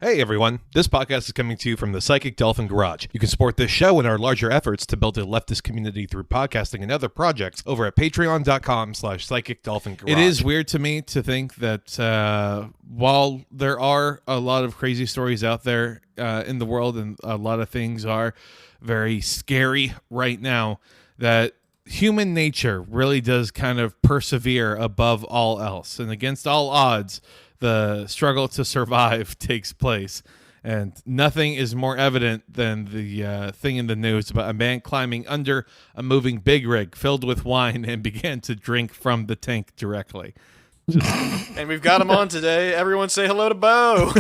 Hey everyone, this podcast is coming to you from the Psychic Dolphin Garage. You can support this show and our larger efforts to build a leftist community through podcasting and other projects over at patreon.com/Psychic Dolphin Garage. It is weird to me to think that while there are a lot of crazy stories out there in the world and a lot of things are very scary right now, that human nature really does kind of persevere above all else. And against all odds, the struggle to survive takes place. And nothing is more evident than the thing in the news about a man climbing under a moving big rig filled with wine and began to drink from the tank directly. And we've got him on today. Everyone say hello to Bo.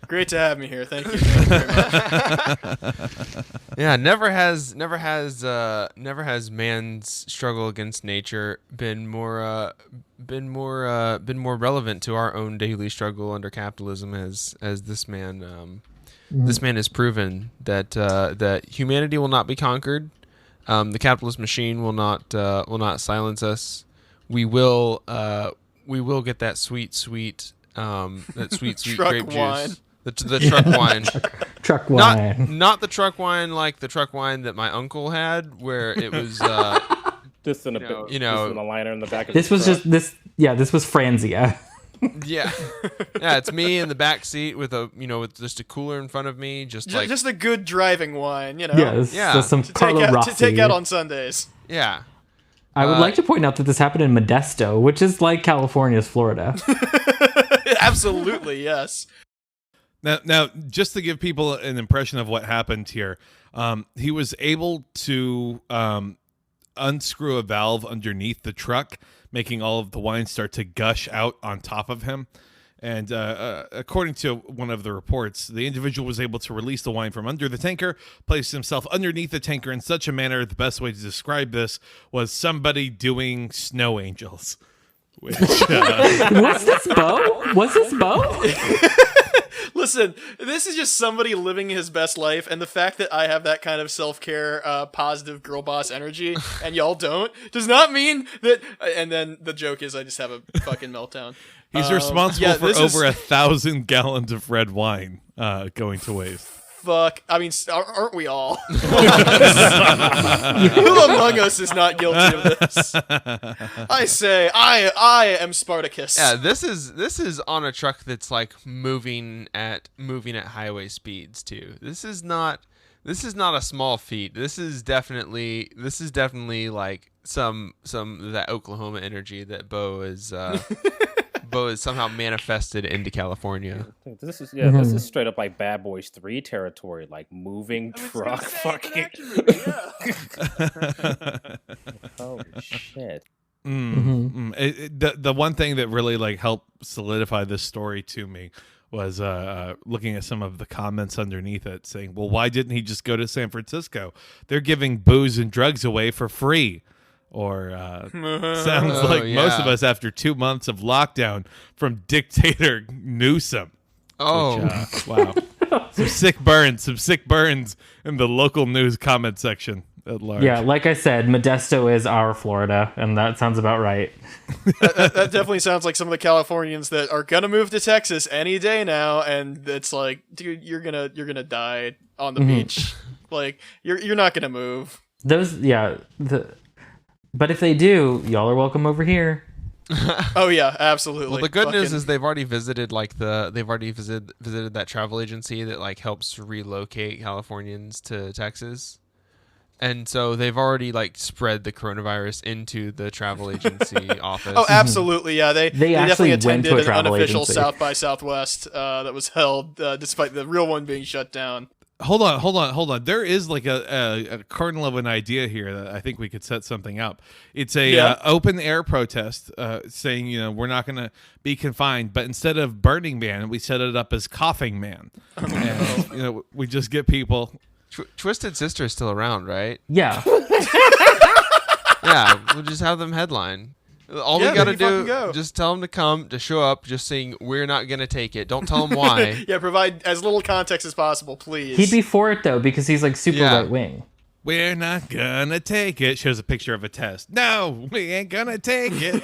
Great to have me here. Thank you very much. Yeah, never has man's struggle against nature been more relevant to our own daily struggle under capitalism as this man this man has proven that humanity will not be conquered. The capitalist machine will not silence us. We will get that sweet grape wine. juice. The truck wine. Truck wine. Not the truck wine like the truck wine that my uncle had, where it was just in a liner in the back of this was truck. This was Franzia. Yeah, it's me in the back seat with with just a cooler in front of me, just a good driving wine, Some Carlo Rossi. To take out on Sundays. Yeah. I would like to point out that this happened in Modesto, which is like California's Florida. Absolutely, yes. Now, just to give people an impression of what happened here, he was able to unscrew a valve underneath the truck, making all of the wine start to gush out on top of him. And according to one of the reports, the individual was able to release the wine from under the tanker, place himself underneath the tanker in such a manner, the best way to describe this was somebody doing snow angels. Which, Was this Bo? Listen, this is just somebody living his best life, and the fact that I have that kind of self-care, positive girl boss energy, and y'all don't, does not mean that... And then the joke is I just have a fucking meltdown. He's responsible for over 1,000 gallons of red wine going to waste. Fuck. I mean, aren't we all? Who among us is not guilty of this? I say, I am Spartacus. Yeah, this is on a truck that's like moving at highway speeds too. This is not a small feat. This is definitely like some of that Oklahoma energy that Bo is somehow manifested into California. This is straight up like Bad Boys 3 territory, like moving truck fucking. Holy shit. The one thing that really like helped solidify this story to me was looking at some of the comments underneath it saying, well, why didn't he just go to San Francisco? They're giving booze and drugs away for free. Or sounds like most of us after 2 months of lockdown from dictator Newsom. Oh, which, wow. Some sick burns in the local news comment section at large. Yeah, like I said, Modesto is our Florida, and that sounds about right. that definitely sounds like some of the Californians that are gonna move to Texas any day now, and it's like, dude, you're gonna die on the beach. Like, you're not gonna move. But if they do, y'all are welcome over here. Oh yeah, absolutely. Well, the good news is they've already visited visited that travel agency that like helps relocate Californians to Texas. And so they've already like spread the coronavirus into the travel agency office. Oh, absolutely. Yeah, they definitely attended went to an unofficial agency. South by Southwest that was held despite the real one being shut down. Hold on. There is like a kernel of an idea here that I think we could set something up. It's a open air protest saying, we're not going to be confined, but instead of Burning Man, we set it up as Coughing Man. And, we just get people. Twisted Sister is still around, right? Yeah. Yeah, we'll just have them headline. All we gotta do, go. just tell them to come, to show up, just saying, we're not gonna take it. Don't tell them why. Yeah, provide as little context as possible, please. He'd be for it, though, because he's like super right wing. We're not gonna take it. Shows a picture of a test. No, we ain't gonna take it.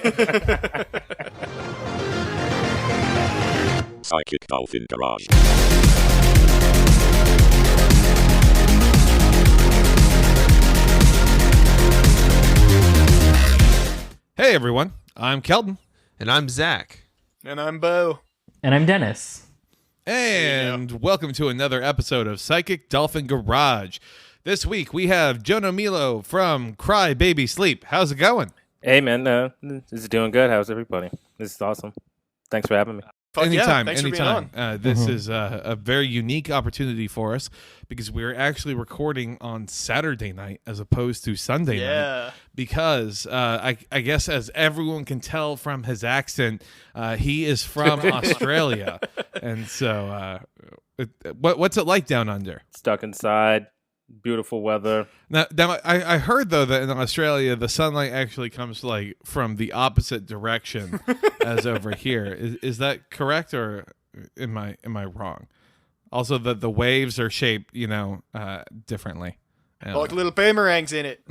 Psychic Dolphin Garage. Hey everyone, I'm Kelton. And I'm Zach. And I'm Bo. And I'm Dennis. And welcome to another episode of Psychic Dolphin Garage. This week we have Jono Milo from Cry Baby Sleep. How's it going? Hey, man. This is doing good. How's everybody? This is awesome. Thanks for having me. Fuck yeah, Anytime, thanks for being anytime. on. This is a very unique opportunity for us because we're actually recording on Saturday night as opposed to Sunday night. Yeah. Because I guess as everyone can tell from his accent, he is from Australia. And so what's it like down under? Stuck inside. Beautiful weather. Now I heard, though, that in Australia, the sunlight actually comes like from the opposite direction as over here. Is that correct, or am I wrong? Also, the waves are shaped, differently. Like little boomerangs in it.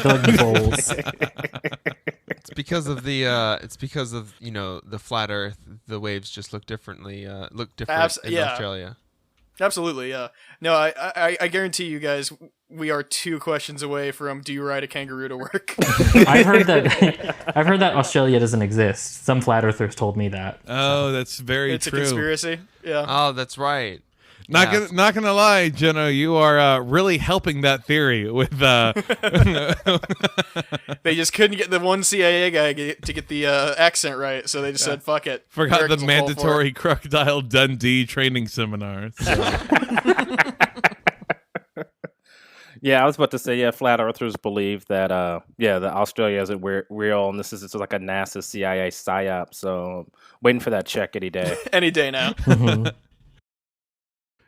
Like bowls. It's because of the the flat Earth. The waves just look different in Australia. Absolutely, yeah. No, I guarantee you guys, we are 2 questions away from do you ride a kangaroo to work? I've heard that Australia doesn't exist. Some flat earthers told me that. Oh, that's very It's true. a conspiracy. Yeah. Oh, that's right. Not gonna lie, Jenna, you are really helping that theory with. They just couldn't get the one CIA guy to get the accent right, so they just said, "Fuck it." Forgot Americans the will fall for mandatory it. Crocodile Dundee training seminar. So. Yeah, I was about to say, flat earthers believe that, the Australia isn't real, and this is just like a NASA CIA psyop. So, waiting for that check any day. Any day now.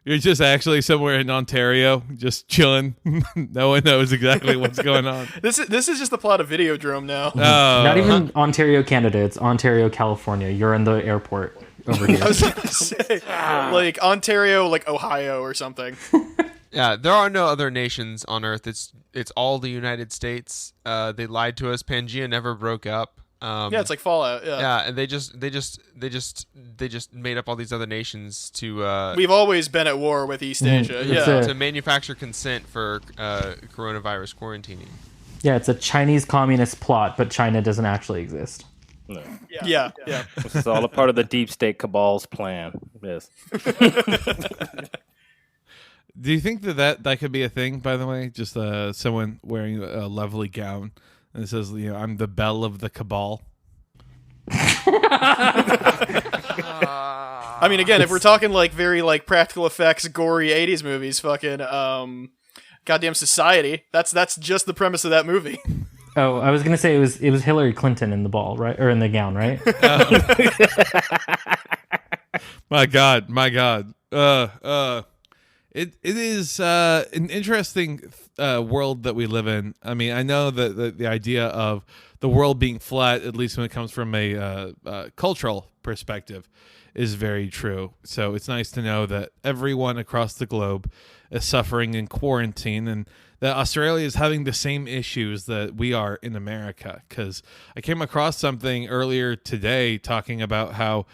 You're just actually somewhere in Ontario, just chilling. No one knows exactly what's going on. This is just the plot of Videodrome now. Not even Ontario, Canada. It's Ontario, California. You're in the airport over here. I was gonna say, like Ontario, like Ohio or something. Yeah, there are no other nations on Earth. It's all the United States. They lied to us. Pangea never broke up. Yeah, it's like Fallout. Yeah. Yeah, and they just made up all these other nations to We've always been at war with East Asia. Yeah. to manufacture consent for coronavirus quarantining. Yeah, it's a Chinese communist plot, but China doesn't actually exist. No. Yeah. This is all a part of the deep state cabal's plan. Yes. Do you think that could be a thing, by the way? Just someone wearing a lovely gown and it says, I'm the belle of the cabal. I mean, again, if we're talking like very like practical effects, gory 80s movies, fucking goddamn Society. That's just the premise of that movie. Oh, I was gonna say it was Hillary Clinton in the ball, right, or in the gown, right? My God. It is an interesting world that we live in. I mean, I know that the idea of the world being flat, at least when it comes from a cultural perspective, is very true. So it's nice to know that everyone across the globe is suffering in quarantine, and that Australia is having the same issues that we are in America. Because I came across something earlier today talking about how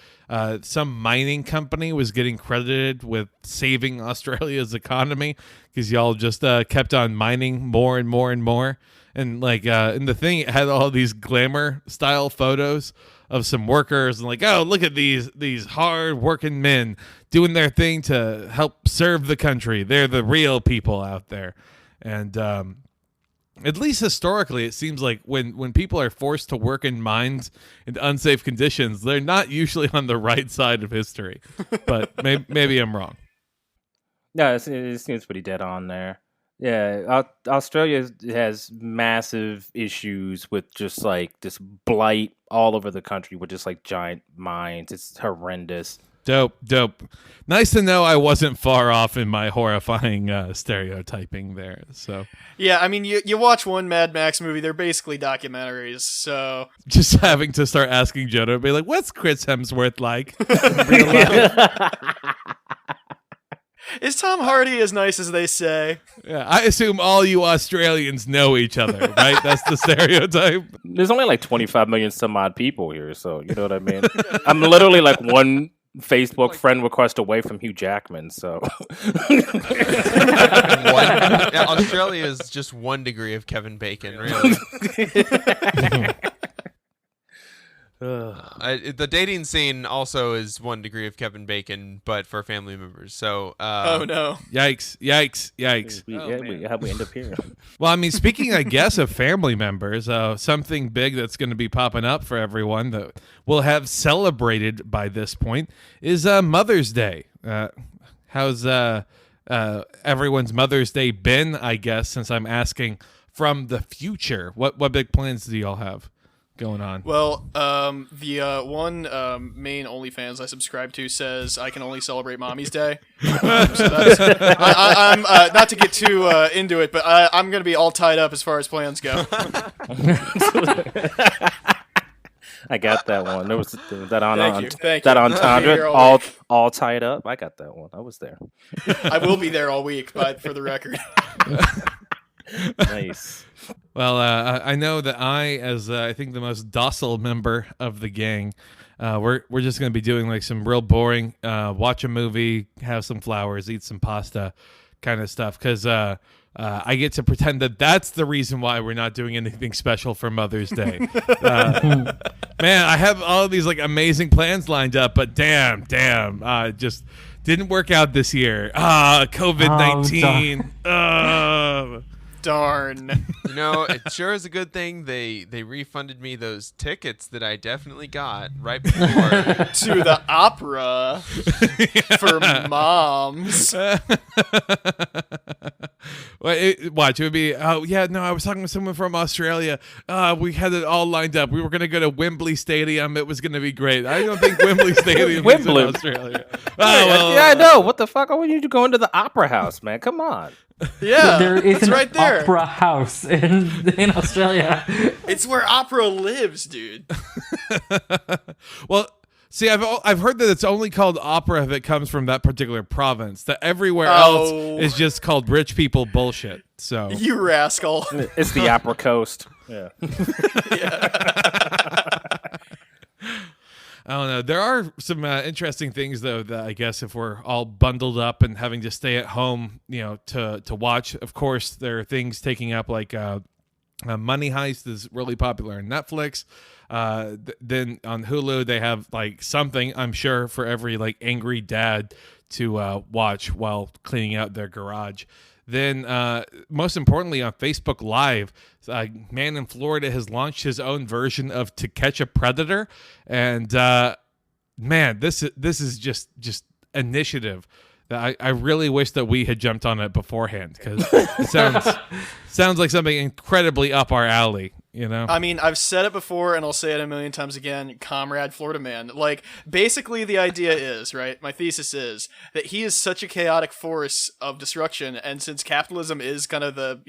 some mining company was getting credited with saving Australia's economy because y'all just kept on mining more and more and more. And in the thing, it had all these glamour style photos of some workers and oh, look at these hard working men doing their thing to help serve the country. They're the real people out there. And at least historically, it seems like when people are forced to work in mines in unsafe conditions, they're not usually on the right side of history. But maybe I'm wrong. No, it seems pretty dead on there. Yeah, Australia has massive issues with just this blight all over the country with just giant mines. It's horrendous. Dope. Nice to know I wasn't far off in my horrifying stereotyping there. So yeah, I mean, you watch one Mad Max movie, they're basically documentaries. So just having to start asking Jono, be like, "What's Chris Hemsworth like?" Is Tom Hardy as nice as they say? Yeah, I assume all you Australians know each other, right? That's the stereotype. There's only 25 million some odd people here, so you know what I mean? I'm literally one Facebook friend request away from Hugh Jackman. So Australia is just 1 degree of Kevin Bacon, really. The dating scene also is 1 degree of Kevin Bacon, but for family members. So, oh no! Yikes! How'd we end up here? Well, I mean, speaking, I guess, of family members, something big that's going to be popping up for everyone that we'll have celebrated by this point is Mother's Day. How's everyone's Mother's Day been, I guess, since I'm asking from the future? What big plans do y'all have going on? Well, the one main OnlyFans I subscribe to says I can only celebrate Mommy's Day. So that's, I'm not to get too into it, but I'm going to be all tied up as far as plans go. I got that one. There was that on Thank that you. entendre, all tied up. I got that one. I was there. I will be there all week, but for the record. Nice. Well, I know that as I think the most docile member of the gang, we're just going to be doing like some real boring, watch a movie, have some flowers, eat some pasta kind of stuff. Because I get to pretend that that's the reason why we're not doing anything special for Mother's Day. Man, I have all of these like amazing plans lined up, but damn, just didn't work out this year. COVID-19. Darn. You know, it sure is a good thing they refunded me those tickets that I definitely got right before. To the opera for moms. Watch, it would be, oh, yeah, no, I was talking to someone from Australia. We had it all lined up. We were going to go to Wembley Stadium. It was going to be great. I don't think Wembley Stadium is in Australia. Yeah, I know. What the fuck? I want you to go into the opera house, man. Come on. Yeah, There is it's an right there. opera house in Australia. It's where opera lives, dude. Well, see, I've heard that it's only called opera if it comes from that particular province. That everywhere else is just called rich people bullshit. So You rascal. It's the Opera Coast. Yeah. I don't know. There are some interesting things, though, that I guess if we're all bundled up and having to stay at home, to watch. Of course, there are things taking up like Money Heist is really popular on Netflix. Then on Hulu, they have like something, I'm sure, for every like angry dad to watch while cleaning out their garage. Then, most importantly, on Facebook Live, a man in Florida has launched his own version of To Catch a Predator, and man, this is just initiative that I really wish that we had jumped on it beforehand, because it sounds like something incredibly up our alley. I mean, I've said it before, and I'll say it a million times again, comrade Florida man. Like, basically the idea is, right, my thesis is, that he is such a chaotic force of destruction, and since capitalism is kind of the,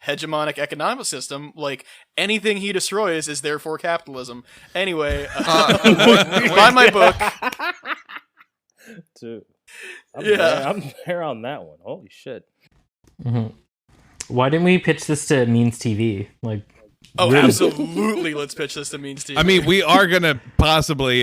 hegemonic economic system, like, anything he destroys is therefore capitalism. Anyway, buy my book. Dude, I'm there on that one. Holy shit. Mm-hmm. Why didn't we pitch this to Means TV? Like, oh, absolutely. Let's pitch this to Means TV. I mean, we are going to possibly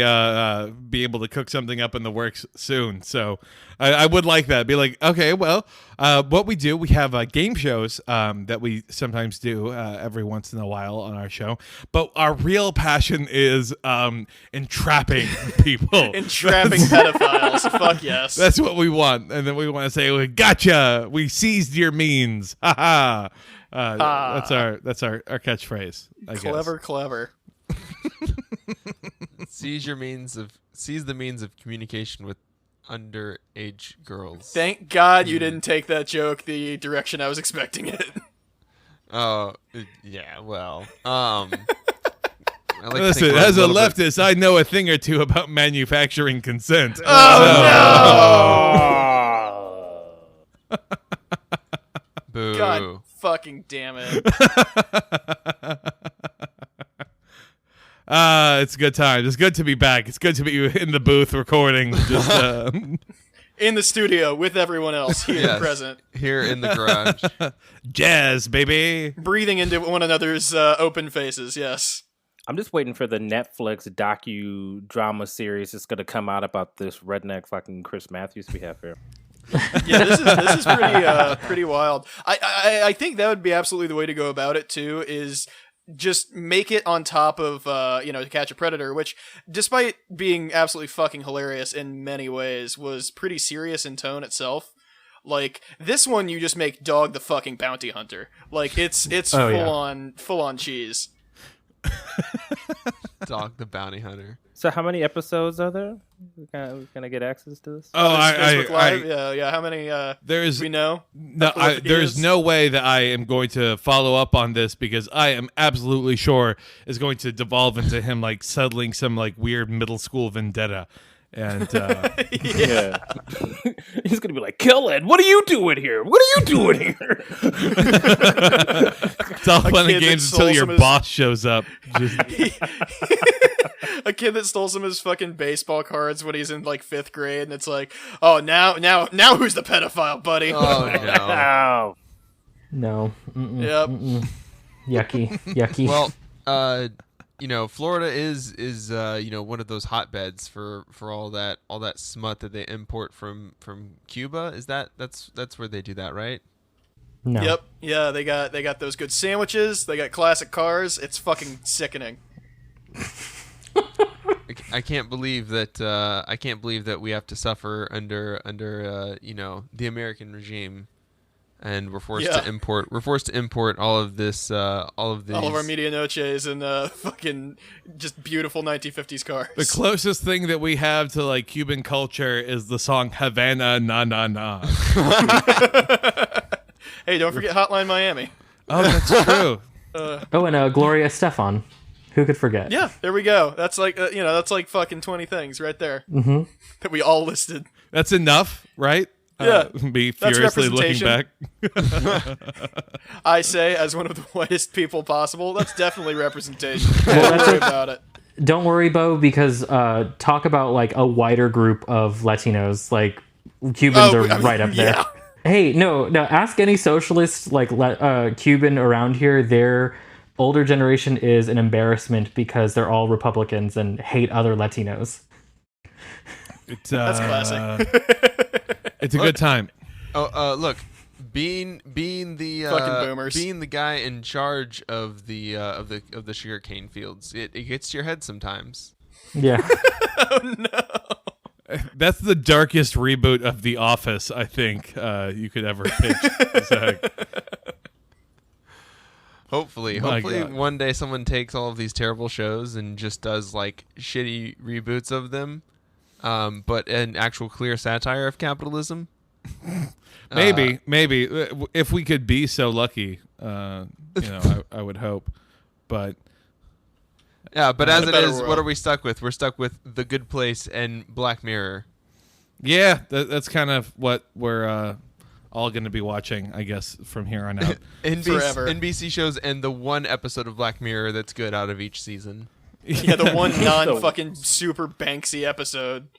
be able to cook something up in the works soon. So I would like that. Be like, okay, well, what we do, we have game shows that we sometimes do every once in a while on our show. But our real passion is entrapping people. Entrapping pedophiles. Fuck yes. That's what we want. And then we want to say, well, gotcha. We seized your means. Ha ha. That's our catchphrase. I guess. Clever. Seize the means of communication with underage girls. Thank God you didn't take that joke the direction I was expecting it. Oh, yeah. Well, I like listen, as a leftist, I know a thing or two about manufacturing consent. Oh no! Boo. God fucking damn it. It's a good time. It's good to be back. It's good to be in the booth recording. Just, in the studio with everyone else here present. Here in the garage. Jazz, baby. Breathing into one another's open faces, yes. I'm just waiting for the Netflix docu-drama series that's going to come out about this redneck fucking Chris Matthews we have here. Yeah, this is pretty wild. I think that would be absolutely the way to go about it too. Is just make it on top of To Catch a Predator, which, despite being absolutely fucking hilarious in many ways, was pretty serious in tone itself. Like this one, you just make Dog the fucking bounty hunter. Like it's full on cheese. Dog the bounty hunter. So how many episodes are there? We're gonna get access to this? Oh, Facebook Live? Yeah. How many? There's we know. There's no way that I am going to follow up on this because I am absolutely sure it's going to devolve into him like settling some like weird middle school vendetta. And yeah, he's gonna be like, "Kellen, what are you doing here? What are you doing here?" It's all fun and games until your boss shows up. A kid that stole some of his fucking baseball cards when he's in like 5th grade, and it's like, oh, now who's the pedophile, buddy? Oh no, No. Mm-mm, Yep. mm-mm. Yucky. Well, Florida is one of those hotbeds for all that smut that they import from Cuba. Is that's where they do that, right? No. Yep. Yeah, they got those good sandwiches. They got classic cars. It's fucking sickening. I can't believe that we have to suffer under the American regime, and we're forced to import all of this all of our media noches and fucking just beautiful 1950s cars. The closest thing that we have to like Cuban culture is the song Havana Na Na Na. Hey, don't forget Hotline Miami. Oh, that's true. And Gloria Estefan. Who could forget? Yeah, there we go. That's like that's like fucking 20 things right there that we all listed. That's enough, right? Yeah, be furiously looking back. I say, as one of the whitest people possible, that's definitely representation. Don't worry about it. Don't worry, Bo, because talk about like a wider group of Latinos. Like Cubans are right up there. Yeah. Hey, no. Ask any socialist like Cuban around here. Their older generation is an embarrassment because they're all Republicans and hate other Latinos. That's classic. It's a good time. Oh, look, being the fucking boomers, being the guy in charge of the sugarcane fields, it gets to your head sometimes. Yeah. Oh no. That's the darkest reboot of The Office I think you could ever pitch. Hopefully one day someone takes all of these terrible shows and just does like shitty reboots of them, but an actual clear satire of capitalism. Maybe if we could be so lucky, I would hope. But yeah, but as it is, world. what are we stuck with? We're stuck with The Good Place and Black Mirror. Yeah, that's kind of what we're all going to be watching, I guess, from here on out. NBC shows and the one episode of Black Mirror that's good out of each season. Yeah, the one non-fucking super Banksy episode.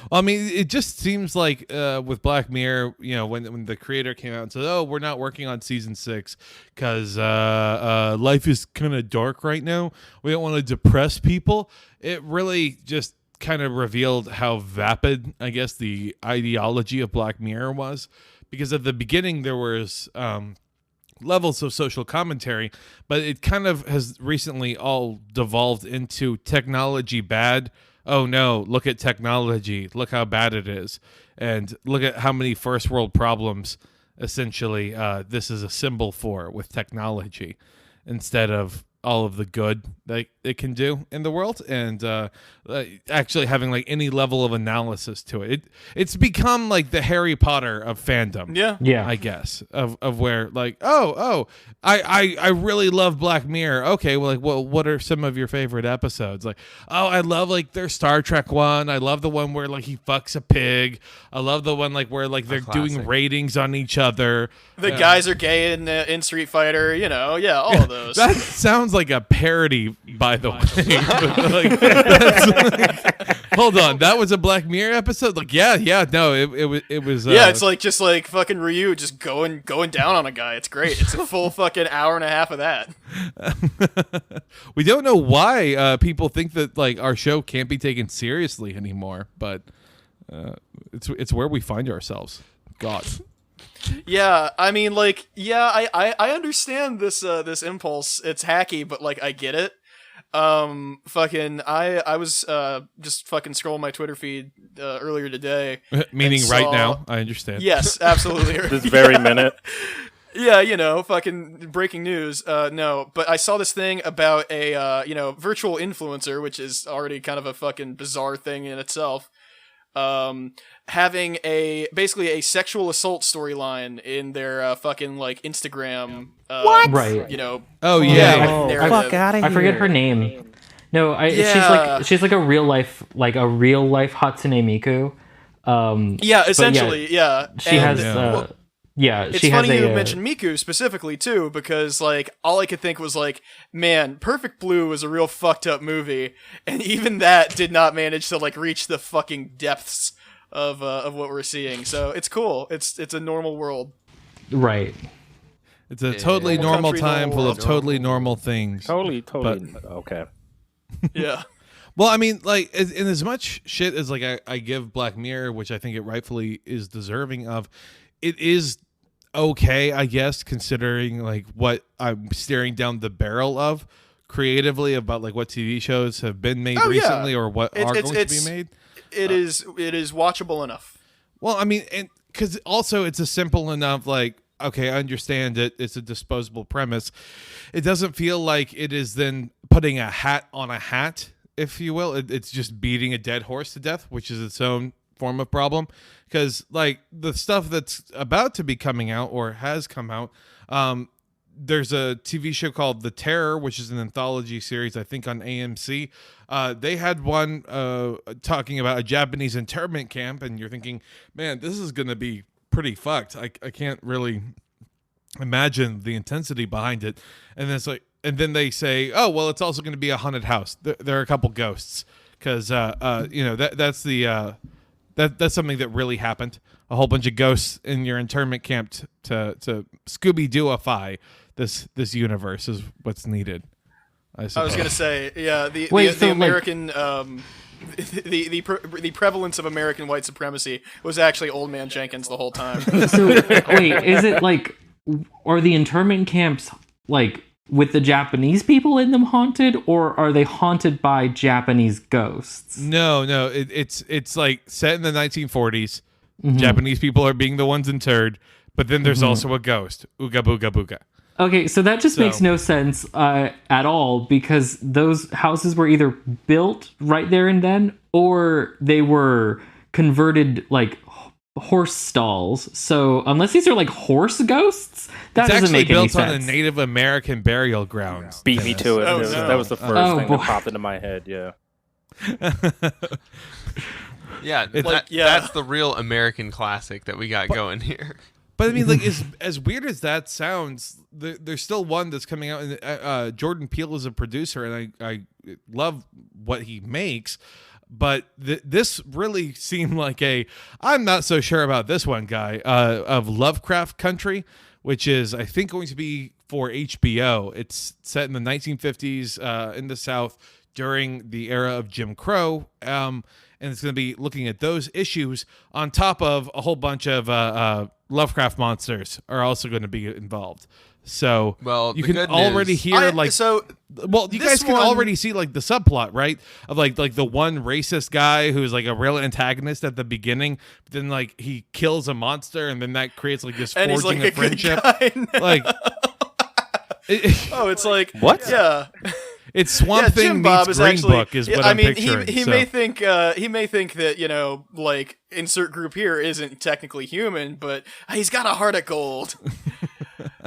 Well, I mean, it just seems like with Black Mirror, when the creator came out and said, "Oh, we're not working on season 6 because life is kind of dark right now. We don't want to depress people." It really just kind of revealed how vapid, I guess, the ideology of Black Mirror was, because at the beginning there was levels of social commentary, but it kind of has recently all devolved into technology bad. Oh no, look at technology. Look how bad it is. And look at how many first world problems essentially this is a symbol for with technology, instead of all of the good that it can do in the world, and actually having like any level of analysis to it. It's become like the Harry Potter of fandom. Yeah. I guess of where like I really love Black Mirror. Okay, well, like, what are some of your favorite episodes? Like, I love like their Star Trek one. I love the one where like he fucks a pig. I love the one like where like they're doing ratings on each other. The guys are gay in Street Fighter. All of those. That sounds like a parody, by the way. Hold on, that was a Black Mirror episode. Like, yeah, no, it was. Yeah, it's like just like fucking Ryu just going down on a guy. It's great. It's a full fucking hour and a half of that. We don't know why people think that like our show can't be taken seriously anymore, but it's where we find ourselves. God. Yeah, I mean, like, yeah, I understand this this impulse. It's hacky, but like, I get it. Fucking, I was just fucking scrolling my Twitter feed earlier today. Meaning and right saw- now, I understand. Yes, absolutely. This very minute. Yeah, you know, fucking breaking news. No, but I saw this thing about a virtual influencer, which is already kind of a fucking bizarre thing in itself. Having basically a sexual assault storyline in their fucking like Instagram. What? Right. You know. Oh yeah, yeah. like, narrative. Fuck out of here. I forget her name. No, Yeah. she's like a real life Hatsune Miku. Yeah, essentially, yeah. She And- has It's she funny has you a mentioned Miku specifically too, because like all I could think was like, man, Perfect Blue was a real fucked up movie, and even that did not manage to like reach the fucking depths of what we're seeing. So it's cool. It's a normal world. right. It's a totally Normal normal country, time normal full of world. totally normal things. Totally. Okay. Yeah. Well, I mean, like, in as much shit as like I give Black Mirror, which I think it rightfully is deserving of, it is okay, I guess, considering like what I'm staring down the barrel of creatively about like what TV shows have been made Oh, yeah. recently or what are going to be made. It is watchable enough. Well, I mean, and because also it's a simple enough like. Okay, I understand it. It's a disposable premise. It doesn't feel like it is then putting a hat on a hat, if you will. It's just beating a dead horse to death, which is its own form of problem. Because, like, the stuff that's about to be coming out or has come out, there's a TV show called The Terror, which is an anthology series, I think, on AMC. They had one talking about a Japanese internment camp, and you're thinking, man, this is going to be pretty fucked. I can't really imagine the intensity behind it. And then it's like, and then they say, oh well, it's also going to be a haunted house. There are a couple ghosts because that's something that really happened. A whole bunch of ghosts in your internment camp to Scooby-Dooify this universe is what's needed. I I was gonna say, yeah, the so, American the prevalence of American white supremacy was actually Old Man Jenkins the whole time. So wait, is it like, are the internment camps like with the Japanese people in them haunted, or are they haunted by Japanese ghosts? No, it's like set in the 1940s. Mm-hmm. Japanese people are being the ones interred, but then there's also a ghost. Ooga booga booga. Okay, so that just makes no sense at all, because those houses were either built right there and then, or they were converted like horse stalls. So unless these are like horse ghosts, that It's doesn't actually make any built on a sense. Native American burial ground. Beat me to it. Oh, That was the first Oh, thing boy. that popped into my head. Yeah. Yeah, that's the real American classic that we got going here. But I mean, like, as weird as that sounds, there's still one that's coming out. And Jordan Peele is a producer, and I love what he makes. But this really seemed like I'm not so sure about this one guy of Lovecraft Country, which is, I think, going to be for HBO. It's set in the 1950s in the South during the era of Jim Crow. And it's going to be looking at those issues on top of a whole bunch of Lovecraft monsters are also going to be involved. So Well, you the can good already news- hear you this guys can one- already see like the subplot, right? Of like the one racist guy who's like a real antagonist at the beginning, but then like he kills a monster, and then that creates like this And he's forging like of a good friendship. guy now. Like Oh, it's like What? Yeah. it's Swamp Thing Jim Bob meets is Green actually, Book is yeah, what I I'm mean, picturing. he so. may think that, like, insert group here isn't technically human, but he's got a heart of gold.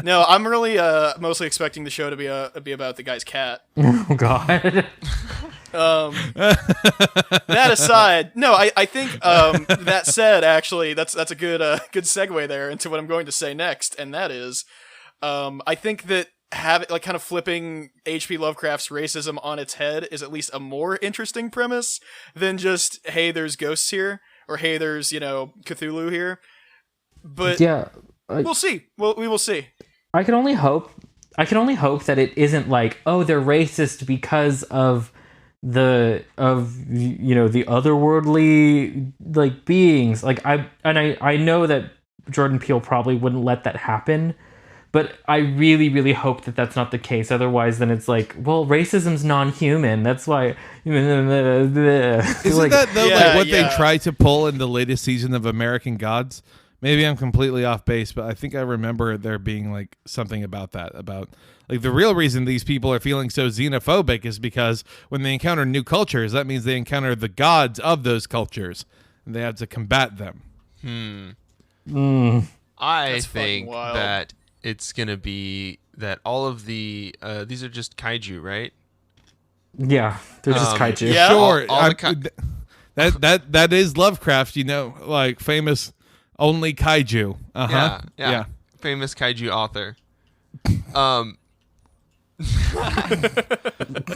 No, I'm really mostly expecting the show to be about the guy's cat. Oh God. That aside, no, I think that said, actually, that's a good segue there into what I'm going to say next, and that is, I think that have it like kind of flipping H.P. Lovecraft's racism on its head is at least a more interesting premise than just, hey, there's ghosts here, or hey, there's, Cthulhu here. But Yeah, we'll see. Well, we will see. I can only hope that it isn't like, oh, they're racist because of the otherworldly like beings. Like I know that Jordan Peele probably wouldn't let that happen, but I really, really hope that that's not the case. Otherwise, then it's like, well, racism's non-human. That's why. Isn't that though like what they tried to pull in the latest season of American Gods? Maybe I'm completely off base, but I think I remember there being like something about that. About like the real reason these people are feeling so xenophobic is because when they encounter new cultures, that means they encounter the gods of those cultures, and they have to combat them. I think that it's gonna be that all of the these are just kaiju, right? Yeah, they're just kaiju. Yeah. Sure, All that is Lovecraft, like famous only kaiju. Yeah. Famous kaiju author.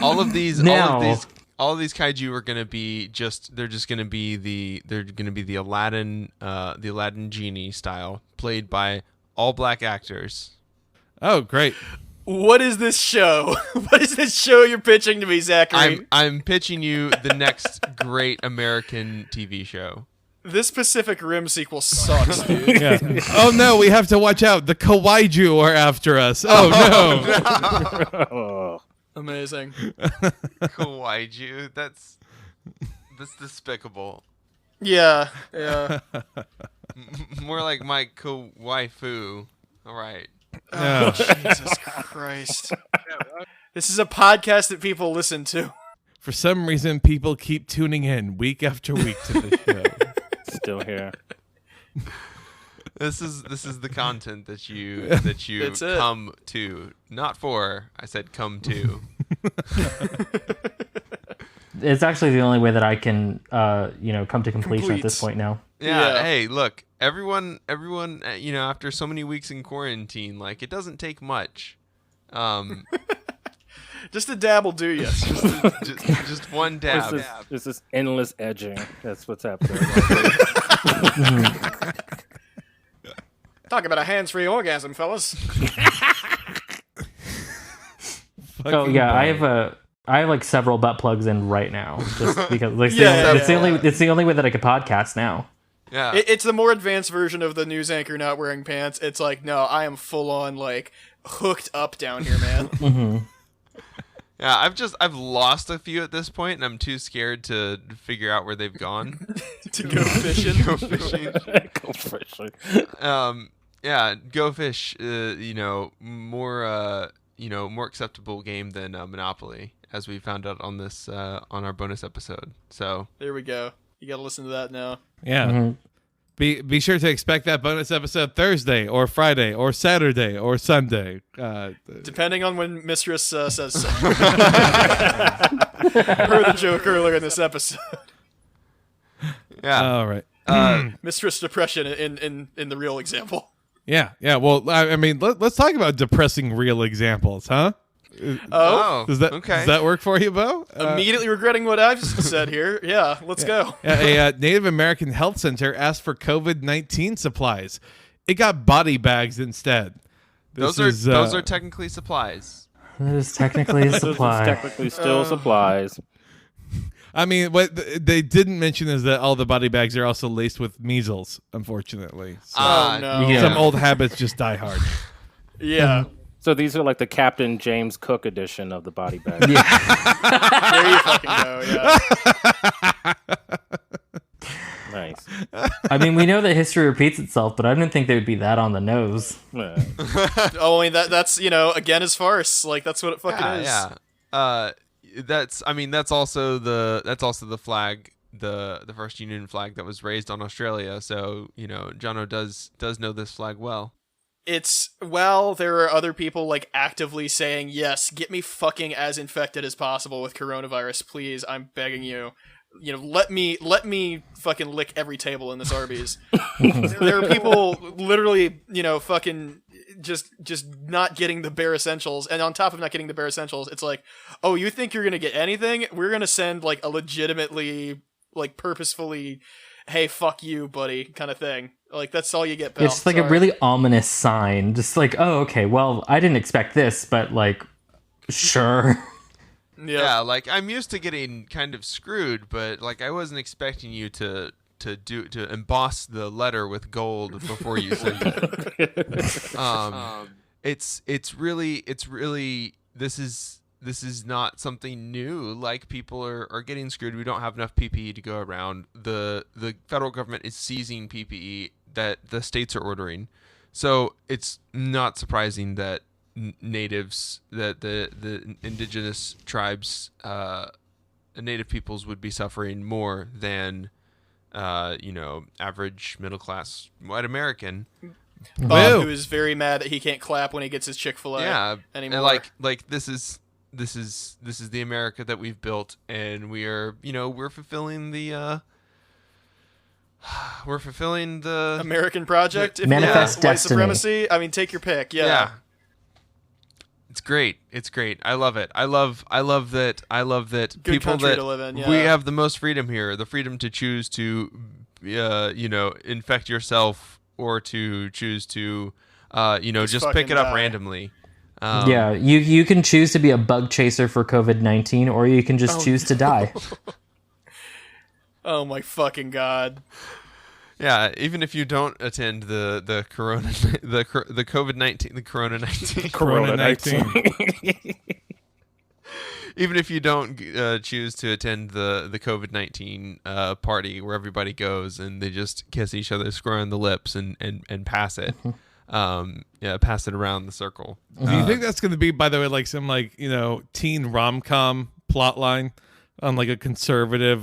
all of these kaiju are gonna be they're gonna be the Aladdin genie style, played by all black actors. Oh, great. What is this show? What is this show you're pitching to me, Zachary? I'm pitching you the next great American TV show. This Pacific Rim sequel sucks, dude. Yeah. Oh no, we have to watch out. The kawaiju are after us. Oh no. Amazing. Kawaiju. That's despicable. Yeah. More like my kawaifu. All right. Oh, Jesus Christ. This is a podcast that people listen to. For some reason, people keep tuning in week after week to the show. Still here. This is the content that you That's it. come to, not for. I said come to. It's actually the only way that I can, come to completion at this point now. Yeah. Hey, look, everyone. After so many weeks in quarantine, like it doesn't take much. Just a dab will do you. just one dab. This is endless edging. That's what's happening. Talk about a hands-free orgasm, fellas. Oh yeah, I have like several butt plugs in right now, just because like, it's the only way that I could podcast now. Yeah, it's the more advanced version of the news anchor not wearing pants. It's like, no, I am full on like hooked up down here, man. Mm-hmm. Yeah, I've lost a few at this point, and I'm too scared to figure out where they've gone. To go fishing. Go fishing. Go fishing. Yeah, Go Fish. More acceptable game than Monopoly, as we found out on this on our bonus episode. So there we go. You got to listen to that now. Yeah. Mm-hmm. Be sure to expect that bonus episode Thursday or Friday or Saturday or Sunday. Depending on when Mistress says so. Heard the joke earlier in this episode. Yeah. All right. Mistress Depression in the real example. Yeah. Well, I mean, let's talk about depressing real examples, huh? Does that work for you, Bo? Immediately regretting what I've said here. Yeah, let's go. A Native American health center asked for COVID-19 supplies. It got body bags instead. Those are technically supplies. It is technically a supply. Technically still supplies. I mean, what they didn't mention is that all the body bags are also laced with measles, unfortunately. So no. Yeah. some old habits just die hard. Yeah. So these are like the Captain James Cook edition of the body bag. There you fucking go, yeah. Nice. I mean, we know that history repeats itself, but I didn't think they would be that on the nose. Yeah. Oh, I mean, that's, again is farce. Like, that's what it fucking is. Yeah. That's also the flag, the first Union flag that was raised on Australia. So, Jono does know this flag well. There are other people like actively saying, yes, get me fucking as infected as possible with coronavirus, please. I'm begging you. Let me fucking lick every table in this Arby's. There are people literally, fucking just not getting the bare essentials, and on top of not getting the bare essentials, it's like, oh, you think you're gonna get anything? We're gonna send like a legitimately, like purposefully, hey, fuck you, buddy, kind of thing. Like that's all you get, pal. It's like a really ominous sign. Just like, oh, okay, well, I didn't expect this, but like, sure. Yeah, like I'm used to getting kind of screwed, but like I wasn't expecting you to emboss the letter with gold before you send it. It's really this is not something new. Like people are getting screwed. We don't have enough PPE to go around. The federal government is seizing PPE that the states are ordering. So it's not surprising that natives, that the indigenous tribes, native peoples would be suffering more than average middle class white American. Bob, who is very mad that he can't clap when he gets his Chick-fil-A anymore. And like this is the America that we've built, and we're fulfilling the American project. If Manifest white Destiny. supremacy. I mean, take your pick. Yeah. It's great. I love it. I love that Good people country that to live in, yeah. we have the most freedom here, the freedom to choose to infect yourself, or to choose to just pick it up randomly. Yeah, you can choose to be a bug chaser for COVID-19, or you can just choose to die. Oh my fucking god. Yeah, even if you don't attend the corona the COVID-19 the corona 19 Corona 19. even if you don't choose to attend the COVID-19 party where everybody goes and they just kiss each other square on the lips and pass it. Pass it around the circle. Do you think that's going to be, by the way, like some teen rom-com plot line on like a conservative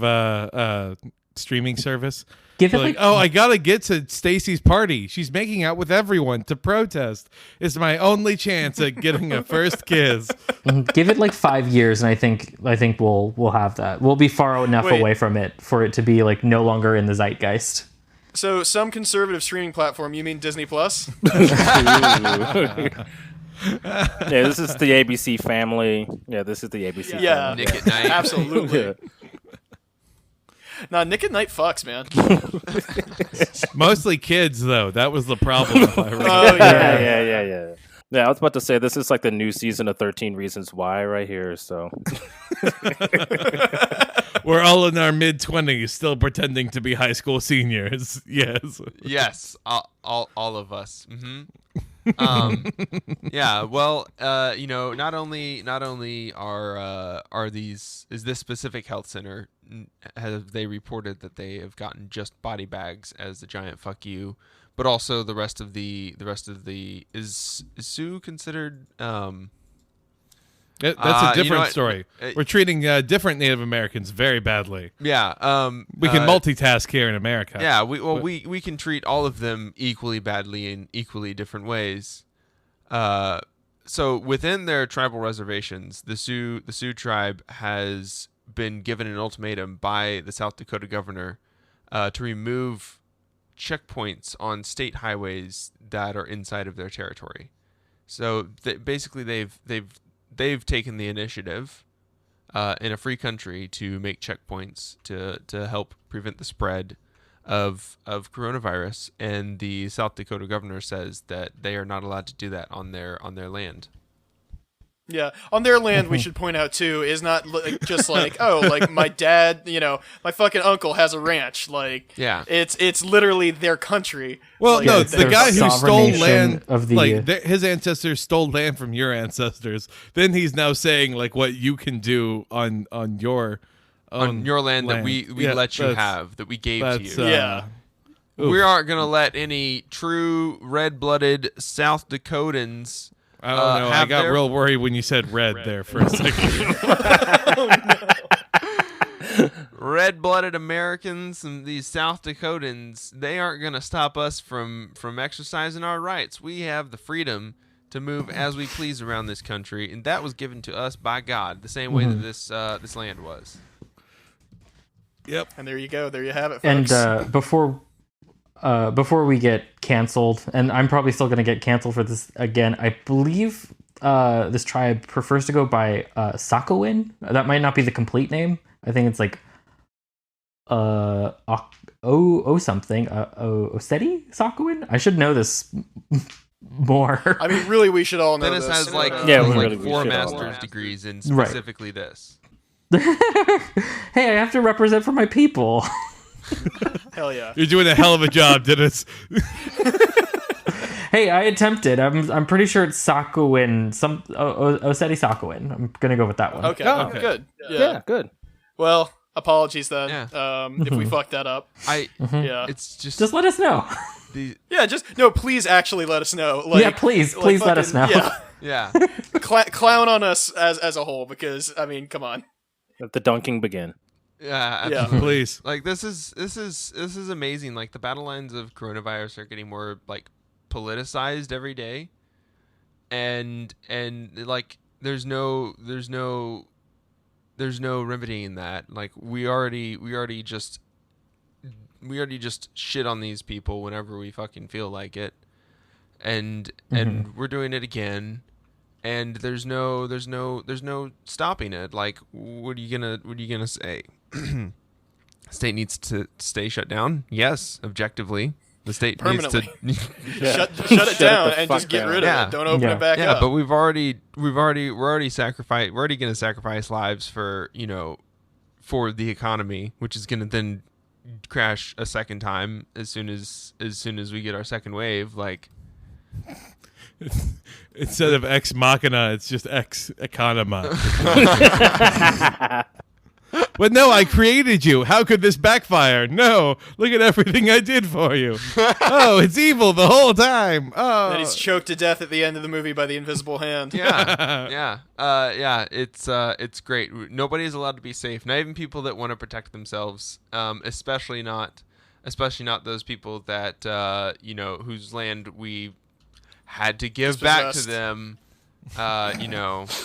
streaming service? Give it Like, I gotta get to Stacy's party. She's making out with everyone to protest. It's my only chance at getting a first kiss. Give it like 5 years, and I think we'll have that. We'll be far enough away from it for it to be like no longer in the zeitgeist. So some conservative streaming platform, you mean Disney Plus? Yeah, this is the ABC family. Yeah, this is the ABC Yeah. family. Nick at Night. Absolutely. Yeah. Nah, Nick at Night fucks, man. Mostly kids, though. That was the problem. If I remember. Oh, yeah. Yeah. Yeah, I was about to say this is like the new season of 13 Reasons Why right here. So We're all in our mid-20s, still pretending to be high school seniors. Yes. Yes, all of us. Mm-hmm. Yeah. Well, not only are these, is this specific health center, have they reported that they have gotten just body bags as the giant fuck you, but also the rest of the is Sioux considered That's a different story. We're treating different Native Americans very badly. Yeah. We can multitask here in America. Yeah, we can treat all of them equally badly in equally different ways. So within their tribal reservations, the Sioux tribe has been given an ultimatum by the South Dakota governor to remove checkpoints on state highways that are inside of their territory. So basically, they've taken the initiative in a free country to make checkpoints to help prevent the spread of coronavirus, and the South Dakota governor says that they are not allowed to do that on their land. Yeah, on their land, we should point out too, is not just like, oh, like my dad, my fucking uncle has a ranch. Like, yeah, it's literally their country. Well, like, no, the guy who stole land of the his ancestors stole land from your ancestors. Then he's now saying like what you can do on your land that we let you have, that we gave to you. Yeah. We aren't gonna let any true red-blooded South Dakotans. I don't know. I got real worried when you said red there for a second. Red-blooded Americans and these South Dakotans, they aren't going to stop us from exercising our rights. We have the freedom to move as we please around this country, and that was given to us by God, the same way that this land was. Yep. And there you go. There you have it, folks. And before we get canceled, and I'm probably still going to get canceled for this again. I believe this tribe prefers to go by Sakowin. That might not be the complete name. I think it's like something. Oseti Sakowin? I should know this more. I mean, really, we should all know Dennis this. has like, we 4 should all master's know. degrees in Right. specifically this. Hey, I have to represent for my people. Hell yeah. You're doing a hell of a job, Dennis. Hey, I attempted. I'm pretty sure it's Sakowin. Oseti Sakowin. I'm gonna go with that one. Okay, Oh, good. Yeah, good. Well, apologies then. Yeah. If we fucked that up. Yeah. It's Just let us know. Yeah, please actually let us know. Like, Yeah, please let us know. Yeah. yeah. Clown on us as a whole, because I mean, come on. Let the dunking begin. Yeah, Yeah. absolutely. Please. Like this is amazing. Like the battle lines of coronavirus are getting more like politicized every day, and like there's no remedying that. Like we already just shit on these people whenever we fucking feel like it, and we're doing it again. And there's no stopping it. Like, what are you gonna say? State needs to stay shut down. Yes, objectively, the state needs to. Shut it down and fuck just get down. rid of Yeah. it. Don't open Yeah. it back Yeah, up. but we're already gonna sacrifice lives for for the economy, which is gonna then crash a second time as soon as we get our second wave. Like. Instead of ex machina, it's just ex economa. But no, I created you. How could this backfire? No, look at everything I did for you. Oh, it's evil the whole time. Oh, And he's choked to death at the end of the movie by the invisible hand. Yeah, it's great. Nobody is allowed to be safe. Not even people that want to protect themselves. Especially not those people that whose land we had to give back to Dispossessed. them.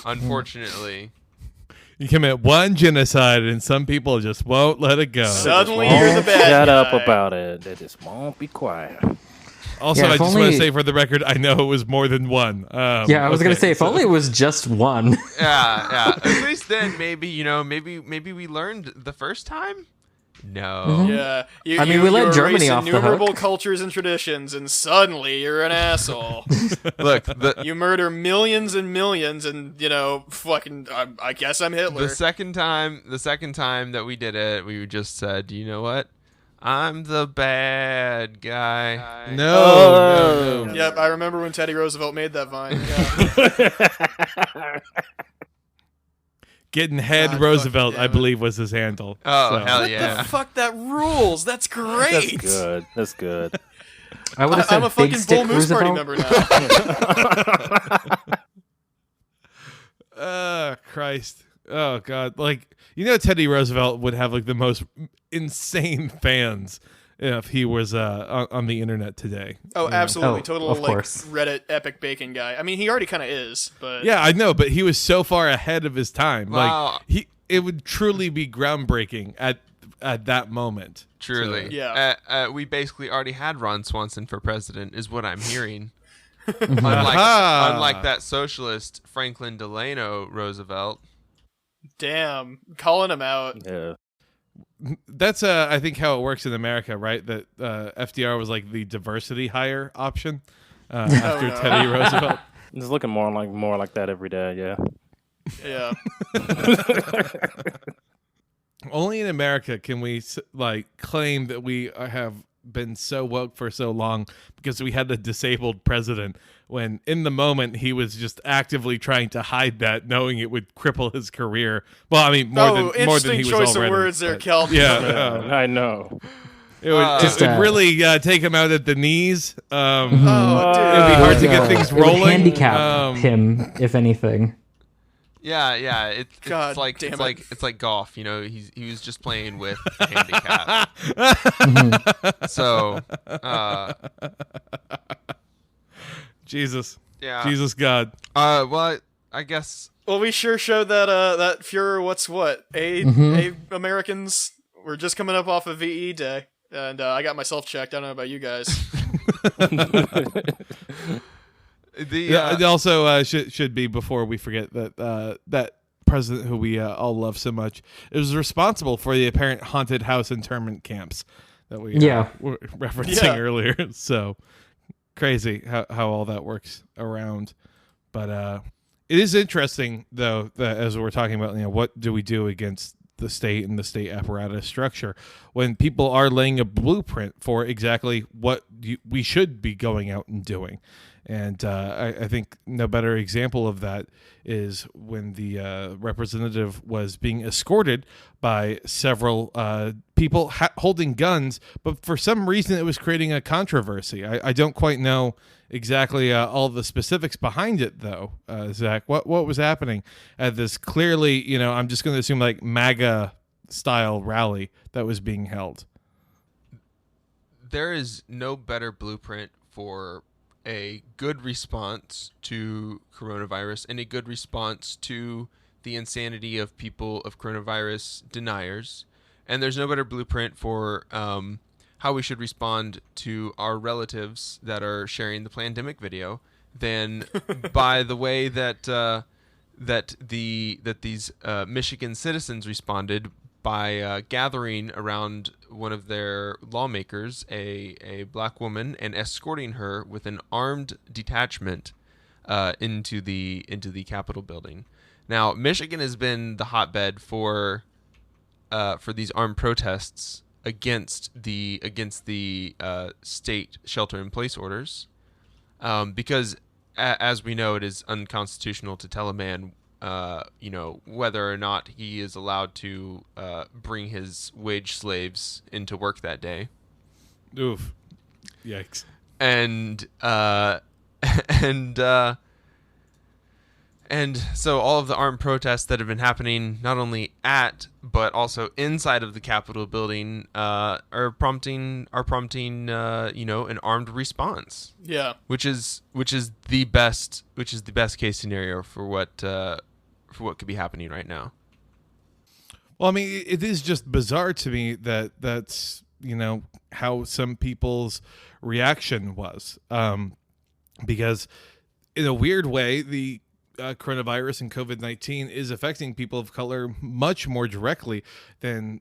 Unfortunately. you commit one genocide, and some people just won't let it go. Suddenly you're the bad Shut guy. up about it. They just won't be quiet. Also, Yeah, I if just want only- to say for the record, I know it was more than one. Yeah, I was gonna say if only it was just one. Yeah. At least then maybe we learned the first time. No. Yeah. I mean, we let you Germany erase off the innumerable hook. cultures and traditions, and suddenly you're an asshole. Look, You murder millions and millions, and fucking. I guess I'm Hitler. the second time that we did it, we just said, you know what? I'm the bad guy. No. Yep, I remember when Teddy Roosevelt made that vine. Yeah. Getting head God, Roosevelt, fucking I damn it. believe, was his handle. Oh, So- hell What yeah. the fuck? That rules. That's great. That's good. I would have said I'm a Big fucking Stick Bull Moose Party Roosevelt. member now. Christ. Oh, God. Like, Teddy Roosevelt would have, like, the most insane fans if he was on the internet today. Oh, absolutely. Oh, Total, of like, course. Reddit epic bacon guy. I mean, he already kind of is, but... Yeah, I know, but he was so far ahead of his time. Wow. Like, it would truly be groundbreaking at that moment. Truly. So- Yeah. We basically already had Ron Swanson for president, is what I'm hearing. Aha! unlike that socialist Franklin Delano Roosevelt. Damn. Calling him out. Yeah. That's I think how it works in America, right? That FDR was like the diversity hire option after no. Teddy Roosevelt. It's looking more like that every day. Yeah. Yeah. Only in America can we claim that we have been so woke for so long because we had a disabled president when in the moment he was just actively trying to hide that, knowing it would cripple his career. Well, I mean, more than he interesting was choice already. of words there, but- Kel. Yeah, I know. it would, Just, it would really take him out at the knees. Oh, It'd be hard to get things It would rolling. handicap him, if anything. Yeah. It's God like damn it's it. it's like golf. He was just playing with handicap. So, Jesus, yeah. Jesus God. Well, I guess. Well, we sure showed that Fuhrer what's what. Americans were just coming up off of VE Day, and I got myself checked. I don't know about you guys. It also should be, before we forget, that that president who we all love so much is responsible for the apparent haunted house internment camps that we were referencing earlier. So crazy how all that works around. But it is interesting, though, that as we're talking about, what do we do against the state and the state apparatus structure when people are laying a blueprint for exactly what we should be going out and doing. And I think no better example of that is when the representative was being escorted by several people holding guns, but for some reason it was creating a controversy. I don't quite know exactly all the specifics behind it, though. Zach, what was happening at this clearly, I'm just going to assume like MAGA style rally that was being held? There is no better blueprint for a good response to coronavirus and a good response to the insanity of coronavirus deniers. And there's no better blueprint for how we should respond to our relatives that are sharing the pandemic video than by the way that these Michigan citizens responded by gathering around one of their lawmakers, a black woman, and escorting her with an armed detachment into the Capitol building. Now, Michigan has been the hotbed for these armed protests against the state shelter-in-place orders, because as we know, it is unconstitutional to tell a man whether or not he is allowed to bring his wage slaves into work that day. Oof. Yikes. And so all of the armed protests that have been happening, not only at but also inside of the Capitol building, are prompting an armed response. Yeah. Which is the best case scenario for what could be happening right now. Well, I mean, it is just bizarre to me that's how some people's reaction was, because in a weird way, the coronavirus and COVID-19 is affecting people of color much more directly than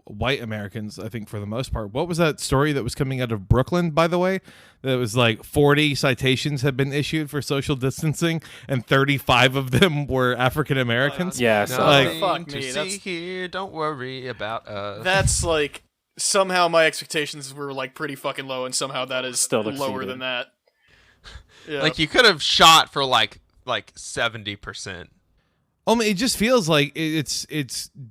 white Americans, I think, for the most part. What was that story that was coming out of Brooklyn, by the way? That was like 40 citations had been issued for social distancing, and 35 of them were African Americans. Yeah, so fuck to me. see That's here, don't worry about us. that's like somehow my expectations were like pretty fucking low, and somehow that is Still lower exceeded. than that. Yeah. Like you could have shot for like 70%. I mean, it just feels like it's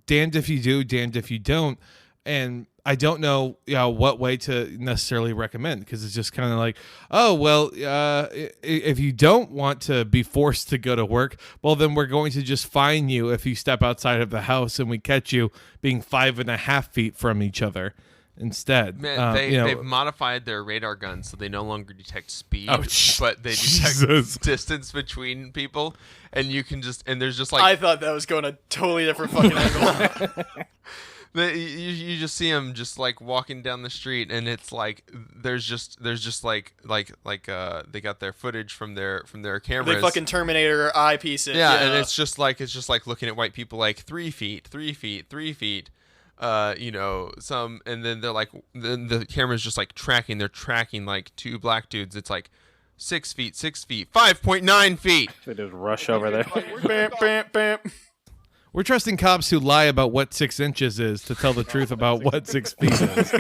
damned if you do, damned if you don't, and I don't know what way to necessarily recommend, because it's just kind of like, oh well, if you don't want to be forced to go to work, well then we're going to just fine you if you step outside of the house and we catch you being 5.5 feet from each other instead. Man, they've modified their radar guns so they no longer detect speed, but they detect Jesus. distance between people, and you can there's just like I thought that was going a totally different fucking angle. you just see them just like walking down the street, and it's like there's just like they got their footage from their cameras. They fucking Terminator eyepieces. Yeah, and it's just like looking at white people like 3 feet, 3 feet, 3 feet. Some, and then they're like, then the camera's just like tracking. They're tracking like two black dudes. It's like 6 feet, 6 feet, 5.9 feet. they just rush over there. Bam, bam, bam. We're trusting cops who lie about what 6 inches is to tell the truth about what 6 feet is.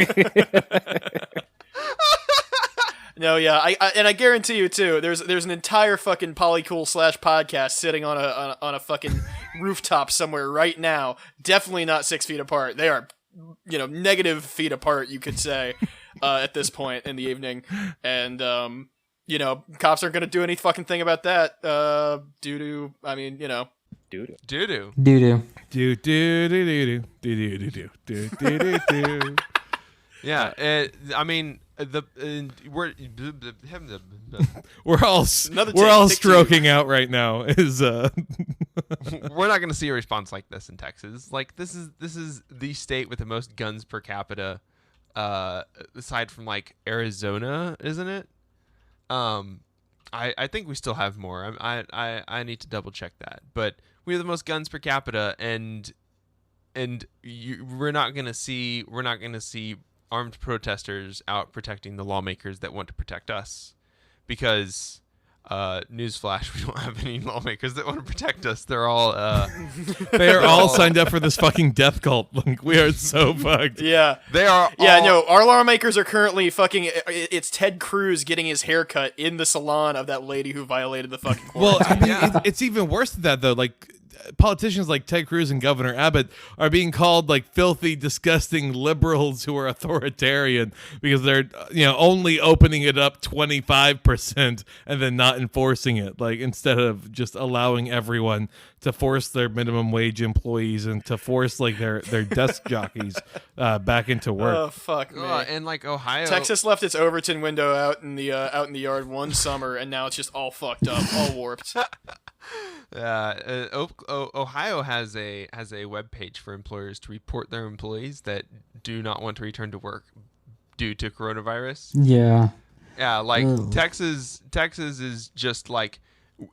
No, yeah, I guarantee you too. There's an entire fucking Polycool / podcast sitting on a fucking rooftop somewhere right now. Definitely not 6 feet apart. They are, negative feet apart, you could say, at this point in the evening. And cops aren't gonna do any fucking thing about that. Due to, Doo-doo. Doo-doo. Doo-doo. Do do do do do do do do do do do. Yeah, We're all Another we're all take stroking out right now. we're not going to see a response like this in Texas. Like this is the state with the most guns per capita aside from like Arizona, isn't it? I think we still have more. I need to double check that. But we have the most guns per capita, and we're not gonna see armed protesters out protecting the lawmakers that want to protect us, because newsflash, we don't have any lawmakers that want to protect us. They're all They're all signed up for this fucking death cult. Like, we are so fucked. Yeah. they are Yeah, all, no, our lawmakers are currently fucking. It's Ted Cruz getting his haircut in the salon of that lady who violated the fucking Well, quarantine. I mean, it's even worse than that, though. Like, politicians like Ted Cruz and Governor Abbott are being called like filthy, disgusting liberals who are authoritarian because they're, only opening it up 25% and then not enforcing it. Like, instead of just allowing everyone to force their minimum wage employees and to force like their desk jockeys back into work. Oh fuck me. and like Ohio, Texas left its Overton window out in the yard one summer, and now it's just all fucked up, all warped. Ohio has a web page for employers to report their employees that do not want to return to work due to coronavirus. Yeah. Yeah, like Ugh. Texas is just like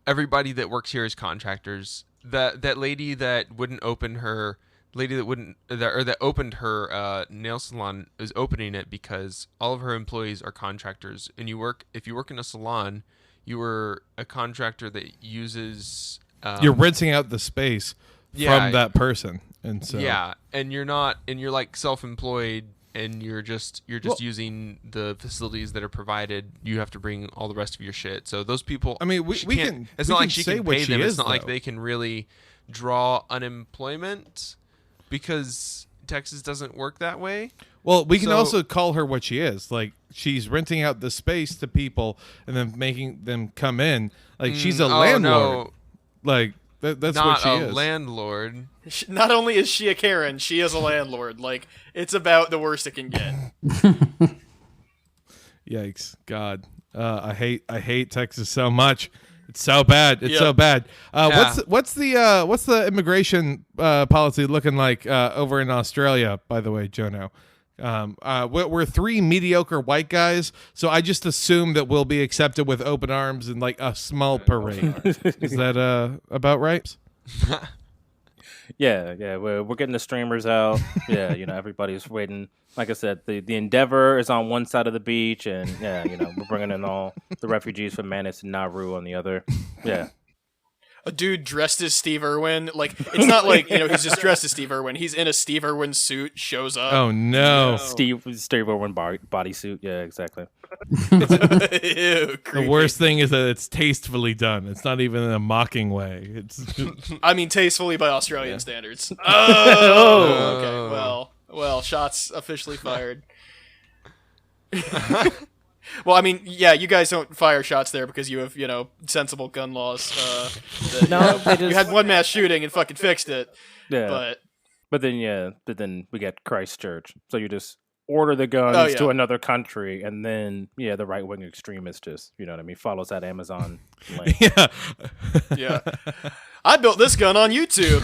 everybody that works here is contractors. That lady that wouldn't open her that opened her nail salon is opening it because all of her employees are contractors. And if you work in a salon, you were a contractor that uses You're renting out the space from that person, and so and you're like self-employed, and you're just using the facilities that are provided. You have to bring all the rest of your shit. So those people, I mean, we can't- can. It's we not can like she say can what pay she them. is, It's not like though. they can really draw unemployment because Texas doesn't work that way. Well, we can So- also call her what she is. Like, she's renting out the space to people and then making them come in. Like, she's a landlord. No, Like, that's what not she a is. landlord. Not only is she a Karen, she is a landlord. Like, it's about the worst it can get. Yikes! God, I hate Texas so much. It's so bad. It's Yep. so bad. Yeah. What's the immigration policy looking like over in Australia? By the way, Jono, we're three mediocre white guys, so I just assume that we'll be accepted with open arms and like a small parade. Is that about right? Yeah, we're getting the streamers out. Yeah, everybody's waiting. Like I said, the Endeavor is on one side of the beach, and we're bringing in all the refugees from Manus and Nauru on the other. Yeah. A dude dressed as Steve Irwin. Like, it's not like, he's just dressed as Steve Irwin. He's in a Steve Irwin suit, shows up. Oh no! Steve Irwin bodysuit. Yeah, exactly. Ew, The creepy. worst thing is that it's tastefully done. It's not even in a mocking way. It's I mean, tastefully by Australian standards. Oh. Okay, well, shots officially fired. Well, I mean, yeah, you guys don't fire shots there because you have, sensible gun laws. No, they just- you had one mass shooting and fucking fixed it. Yeah. But But then we get Christchurch. So you just order the guns Oh, yeah. to another country, and then the right wing extremist just follows that Amazon link. yeah. yeah, I built this gun on YouTube.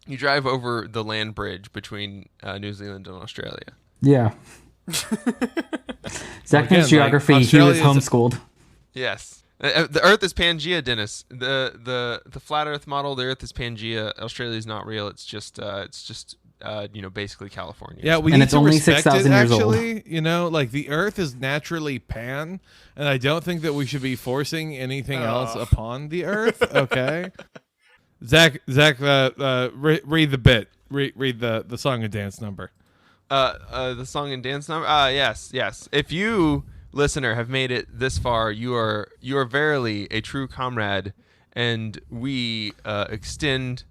You drive over the land bridge between New Zealand and Australia. Yeah. Zach Again, knows geography. like, He was Australia's- homeschooled. Yes. The Earth is Pangea, Dennis. The flat Earth model, the Earth is Pangea. Australia is not real. It's just basically California. Yeah, we And need it's to only respect 6,000 it, years old. actually. Like, the Earth is naturally pan, and I don't think that we should be forcing anything else upon the Earth. Okay, Zach, read the bit. Read the song and dance number. The song and dance number. Yes. If you, listener, have made it this far, you are verily a true comrade, and we extend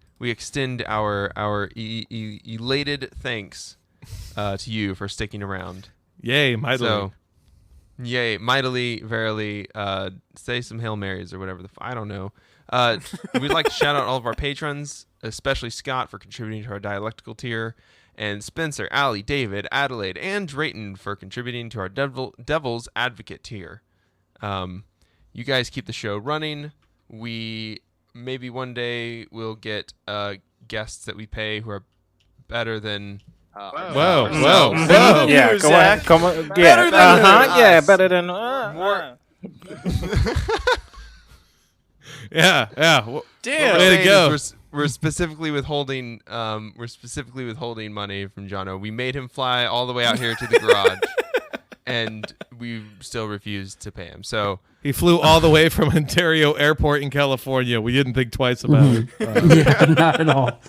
our elated thanks to you for sticking around. Yay, mightily. So, yay, mightily, verily, say some Hail Marys or whatever I don't know. We'd like to shout out all of our patrons, especially Scott for contributing to our dialectical tier, and Spencer, Allie, David, Adelaide, and Drayton for contributing to our Devil's Advocate tier. You guys keep the show running. We maybe one day will get guests that we pay who are better than Whoa. Yeah, you, go Zach. on. Come on. Yeah. Better than us. Yeah, better than Yeah. Damn. Way to go. We're specifically withholding money from Jono. We made him fly all the way out here to the garage, and we still refused to pay him. So He flew all the way from Ontario Airport in California. We didn't think twice about it. Yeah, not at all.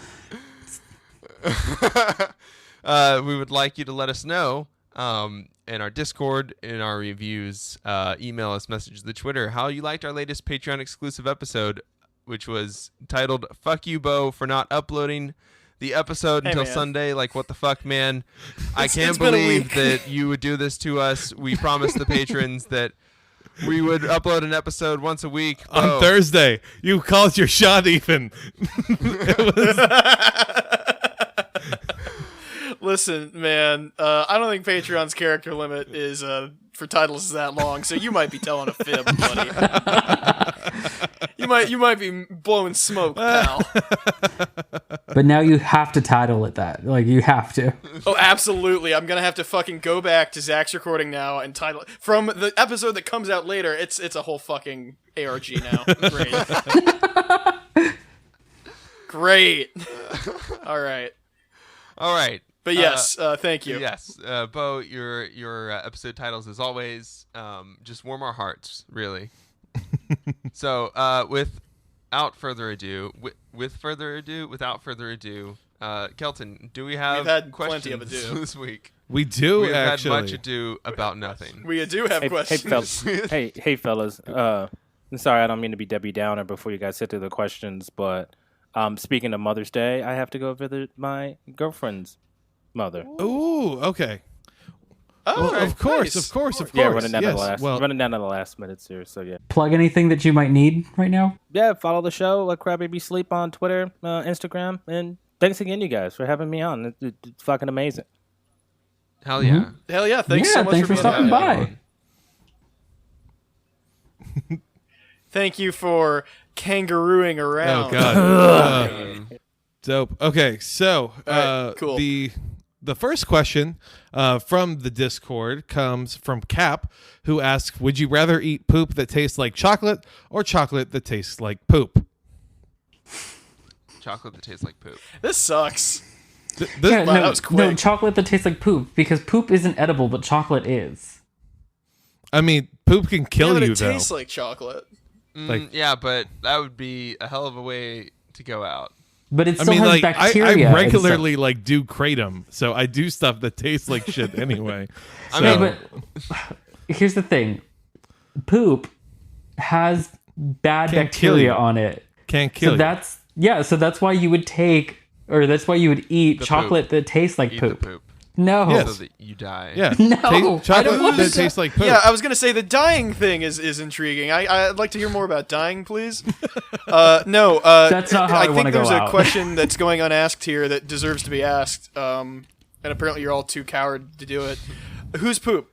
we would like you to let us know in our Discord, in our reviews, email us, message the Twitter, how you liked our latest Patreon exclusive episode, which was titled "Fuck You, Bo, for not uploading the episode until man. Sunday." Like, what the fuck, man? I can't it's been a believe week. that you would do this to us. We promised the patrons that we would upload an episode once a week. On Bo. Thursday, you called your shot, Ethan. Listen, man, I don't think Patreon's character limit is for titles is that long, so you might be telling a fib, buddy. you might be blowing smoke, pal. But now you have to title it that. Like, you have to. Oh, absolutely. I'm gonna have to fucking go back to Zach's recording now and title it from the episode that comes out later. It's a whole fucking ARG now. Great. All right. But yes, thank you. Yes, Bo, your episode titles, as always, just warm our hearts, really. So, without further ado, Kelton, do we have We've had questions plenty of ado. this week? We do, We've actually. had much ado about nothing. We do have questions. Hey, fellas. I'm sorry, I don't mean to be Debbie Downer before you guys sit through the questions, but speaking of Mother's Day, I have to go visit my girlfriend's mother. Ooh, okay. Oh, Well, of course. Yeah, running down yes. to the last minutes here. So yeah. Plug anything that you might need right now? Yeah, follow the show, Let Crybaby Sleep on Twitter, Instagram, and thanks again, you guys, for having me on. It's fucking amazing. Hell yeah. Hell yeah! Thanks Yeah, so much thanks for being stopping on. by. Thank you for kangarooing around. Oh, God. Dope. Okay, so right, cool. The first question from the Discord comes from Cap, who asks, would you rather eat poop that tastes like chocolate or chocolate that tastes like poop? Chocolate that tastes like poop. This sucks. Yeah, Wow, that was quick. no, chocolate that tastes like poop, because poop isn't edible, but chocolate is. I mean, poop can kill yeah, but you, it though. tastes like chocolate. Yeah, but that would be a hell of a way to go out. But it I still mean, has like, bacteria. I and regularly, like, do kratom, so I do stuff that tastes like shit anyway. I So- mean, but here's the thing. Poop has bad Can't kill bacteria you. on it. Can't kill you. So that's why you would eat The chocolate that tastes like Eat poop. the poop No. Yes. so that you die. Yeah. No, I chocolate don't want that to- tastes like poop. Yeah, I was gonna say the dying thing is intriguing. I'd like to hear more about dying, please. No, That's not how I think wanna go there's a out. question that's going unasked here that deserves to be asked. And apparently you're all too coward to do it. Whose poop?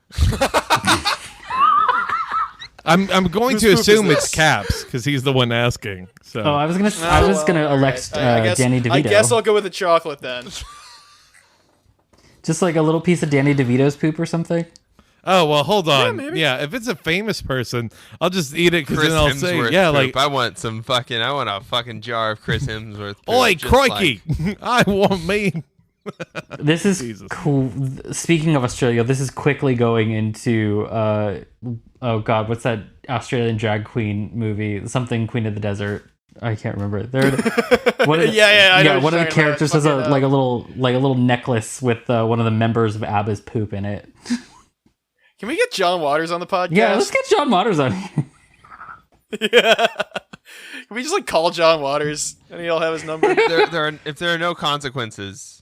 I'm going Whose to poop assume is it's this? Caps because he's the one asking. So Oh, I was gonna elect I guess, Danny DeVito. I guess I'll go with the chocolate then. Just like a little piece of Danny DeVito's poop or something. Oh, well, hold on. maybe. Yeah, if it's a famous person, I'll just eat it because Chris then I'll Hemsworth say, yeah, poop. like, I want a fucking jar of Chris Hemsworth poop. oi, just crikey, I want me. This is Jesus. cool. Speaking of Australia, this is quickly going into oh god, what's that Australian drag queen movie? Something Queen of the Desert. I can't remember. One of the, Yeah, I know what one of you're the talking characters about. has a Fucking, a little necklace with one of the members of ABBA's poop in it. Can we get John Waters on the podcast? Yeah, let's get John Waters on here. Yeah. Can we just like call John Waters and he'll have his number? if there are no consequences,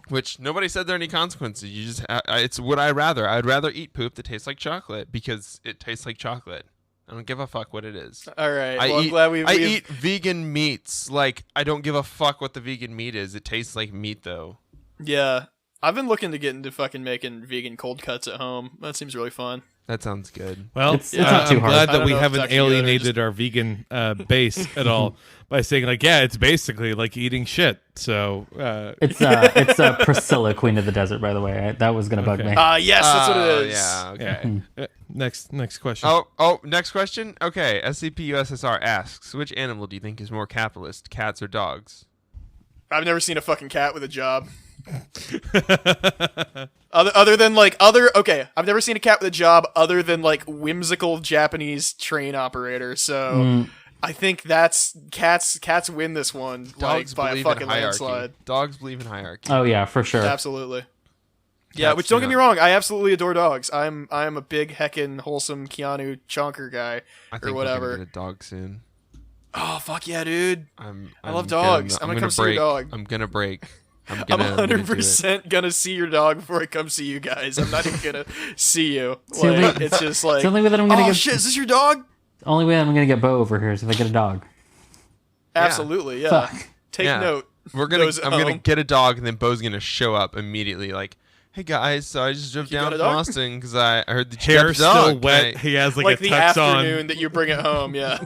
which nobody said there are any consequences, you just it's what I'd rather. I'd rather eat poop that tastes like chocolate because it tastes like chocolate. I don't give a fuck what it is. All right. I Well, I'm glad we I eat vegan meats. Like, I don't give a fuck what the vegan meat is. It tastes like meat, though. Yeah. I've been looking to get into fucking making vegan cold cuts at home. That seems really fun. That sounds good. Well, It's not too I'm hard. glad I that don't we know if it's haven't actually good or alienated our vegan base at all by saying like, yeah, it's basically like eating shit. So It's Priscilla, Queen of the Desert, by the way. That was gonna bug me. Yes, that's what it is. Yeah. Okay. next question. Oh, next question. Okay, SCP-USSR asks, which animal do you think is more capitalist, cats or dogs? I've never seen a fucking cat with a job. Other than like I've never seen a cat with a job other than like whimsical Japanese train operator. So I think that's cats win this one Dogs by a believe fucking in hierarchy. landslide. Dogs believe in hierarchy. Oh yeah, for sure. Absolutely. Yeah, Cats which do don't get me not. wrong, I absolutely adore dogs. I'm a big heckin' wholesome Keanu Chonker guy I think or we're whatever. gonna get a dog soon. Oh fuck yeah, dude! I love gonna- dogs. I'm gonna come see your break. dog. I'm gonna break. I'm I'm gonna do it. 100% gonna see your dog before I come see you guys. I'm not even gonna see you. the Like, only- it's just like, the only way that I'm gonna oh get- shit, is this your dog? Only way I'm gonna get Bo over here is if I get a dog. Absolutely, yeah. Fuck. Take Yeah. note. We're gonna. Those at I'm gonna home. get a dog, and then Bo's gonna show up immediately. Like, hey guys, so I just drove You down got a from dog? Austin because I heard that you Hair got a still dog. wet. Can He has like Like a the tux afternoon on. that you bring it home, yeah.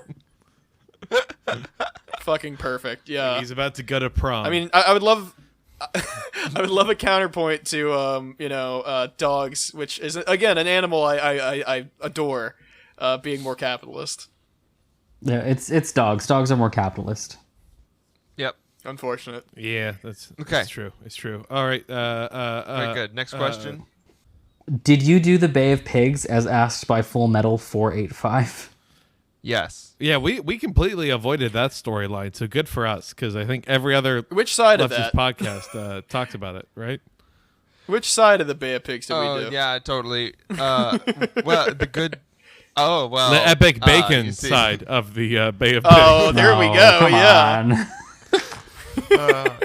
Fucking perfect, yeah. He's about to go to prom. I mean, I would love, I would love a counterpoint to, dogs, which is again an animal I adore, being more capitalist. Yeah, it's dogs. Dogs are more capitalist. Yep. Unfortunate. yeah, that's Okay. true. It's true. All right. Very good. Next question. Did you do the Bay of Pigs as asked by Full Metal 485? Yes. Yeah, we completely avoided that storyline, so good for us because I think every other Which side of leftist that? podcast talked about it, right? Which side of the Bay of Pigs did we do? Yeah, totally. Well, the good. Oh well. The epic bacon you see. side of the Bay of Oh, Pigs. there we No, go. come Yeah. on.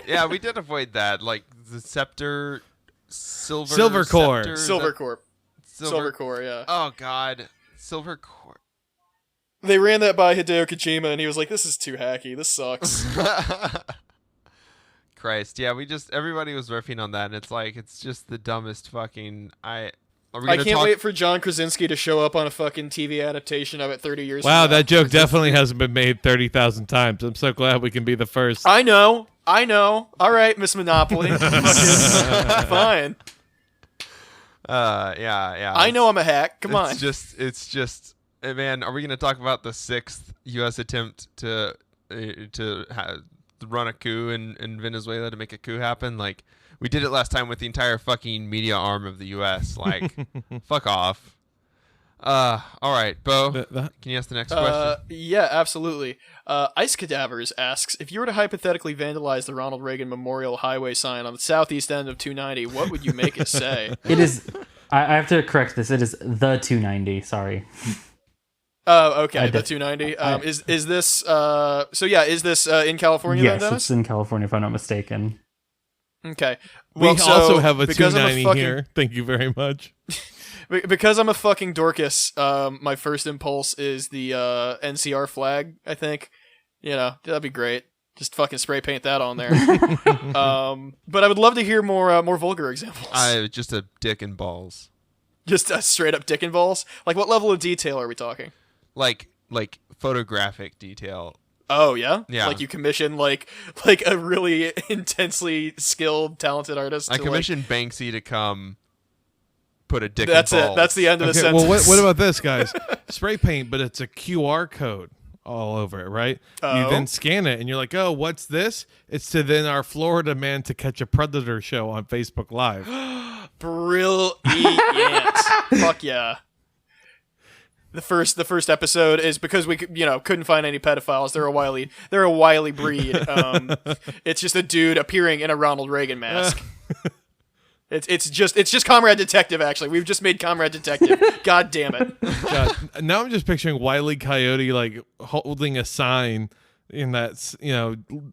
Yeah, we did avoid that. Like the scepter, Silver core. scepter, is Silver that- Corp. Silver. Silver Core, yeah. Oh God, Silver Core. They ran that by Hideo Kojima, and he was like, "This is too hacky. This sucks." Christ, yeah, everybody was riffing on that, and it's just the dumbest fucking. Are we I gonna can't talk? wait for John Krasinski to show up on a fucking TV adaptation of it 30 years Wow, from now. that joke definitely hasn't been made 30,000 times. I'm so glad we can be the first. I know. All right, Miss Monopoly. Fucking fine. Yeah. I know I'm a hack. Come on. It's just, man. Are we gonna talk about the 6th U.S. attempt to run a coup in Venezuela to make a coup happen? Like we did it last time with the entire fucking media arm of the U.S. Like, fuck off. All right, Bo. Can you ask the next question? Yeah, absolutely. Ice Cadavers asks, if you were to hypothetically vandalize the Ronald Reagan Memorial Highway sign on the southeast end of 290, what would you make it say? It is. I have to correct this. It is the 290. Sorry. Oh, okay, I the did- 290. Is this? So yeah, is this in California? Yes, then, Dennis? it's in California, if I'm not mistaken. Okay. We Well, so also have a because I'm 290 here. Thank you very much. Because I'm a fucking Dorcas, my first impulse is the NCR flag, I think. You know, that'd be great. Just fucking spray paint that on there. But I would love to hear more vulgar examples. Just a dick and balls. Just a straight up dick and balls? Like, what level of detail are we talking? Like photographic detail. Oh, yeah? Yeah. Like, you commission, like a really intensely skilled, talented artist I to, commissioned Banksy to come put a dick That's and it. balls. That's the end of the Okay, sentence. well, what about this, guys? Spray paint, but it's a QR code all over it, right? You Oh. then scan it, and you're like, oh, what's this? It's to then our Florida Man to Catch a Predator show on Facebook Live. Brilliant. Fuck yeah. The first episode is because we couldn't find any pedophiles. They're a wily breed. It's just a dude appearing in a Ronald Reagan mask. It's just Comrade Detective. Actually, we've just made Comrade Detective. God damn it. God, now I'm just picturing Wile E. Coyote like holding a sign in that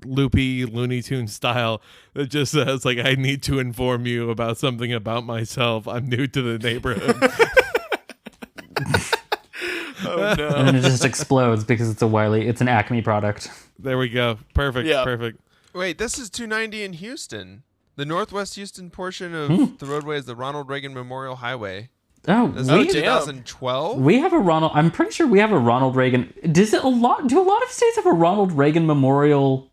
loopy Looney Tune style that just says like, I need to inform you about something about myself. I'm new to the neighborhood. Oh And no. then it just explodes because it's an Acme product. There we go. Perfect. Yeah. Perfect. Wait, this is 290 in Houston. The Northwest Houston portion of the roadway is the Ronald Reagan Memorial Highway. Oh, This we, is 2012. we have a Ronald. I'm pretty sure we have a Ronald Reagan. Do a lot of states have a Ronald Reagan memorial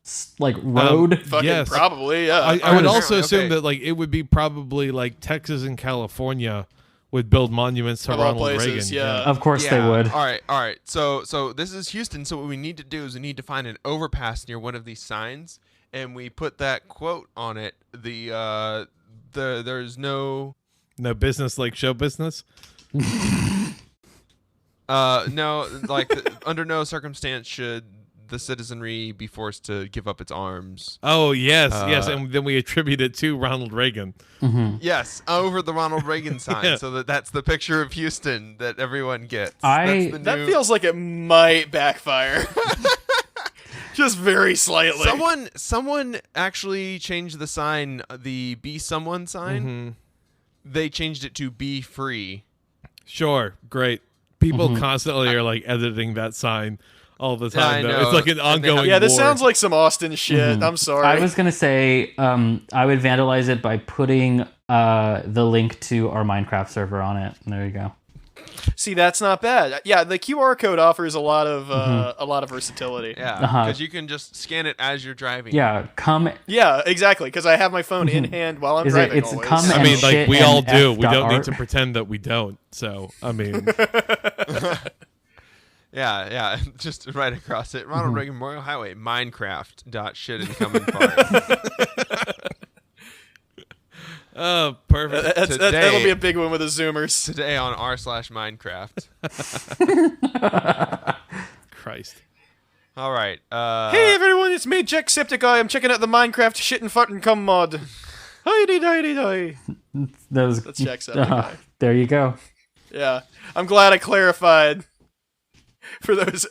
road? Fucking Yes. probably, yeah. I would also assume Okay. that like it would be probably like Texas and California would build monuments to Of all Ronald places, Reagan. yeah. Of course they would. All right. So this is Houston. So what we need to do is we need to find an overpass near one of these signs, and we put that quote on it. There's no business like show business. no under no circumstance should the citizenry be forced to give up its arms. Oh yes, and then we attribute it to Ronald Reagan. Yes, over the Ronald Reagan sign, Yeah. so that's the picture of Houston that everyone gets. I- That's the That new- feels like it might backfire. Just very slightly. Someone actually changed the sign, the Be Someone sign. They changed it to Be Free. Sure, great. People constantly are like editing that sign all the Yeah, I time. though. know. It's like an And they have- ongoing. Yeah, this war. sounds like some Austin shit. I'm sorry. I was gonna say I would vandalize it by putting the link to our Minecraft server on it. And there you go. See, that's not bad. Yeah, the QR code offers a lot of versatility. Yeah, Uh-huh. because you can just scan it as you're driving. Yeah, come. Yeah, exactly. Because I have my phone in hand while I'm Is it- driving. it's always. come I and mean, like shit we all and do. F. We don't need art. to pretend that we don't. So I mean, Yeah, just right across it. Ronald Reagan Memorial Highway, Minecraft. Shit incoming part. oh, perfect. That'll be a big one with the Zoomers. Today on r/Minecraft. Christ. All right. Hey everyone, it's me, Jacksepticeye. I'm checking out the Minecraft shit and farting cum mod. Hi-dee-di-dee-di. Those. That's Jacksepticeye. There you go. Yeah, I'm glad I clarified for those.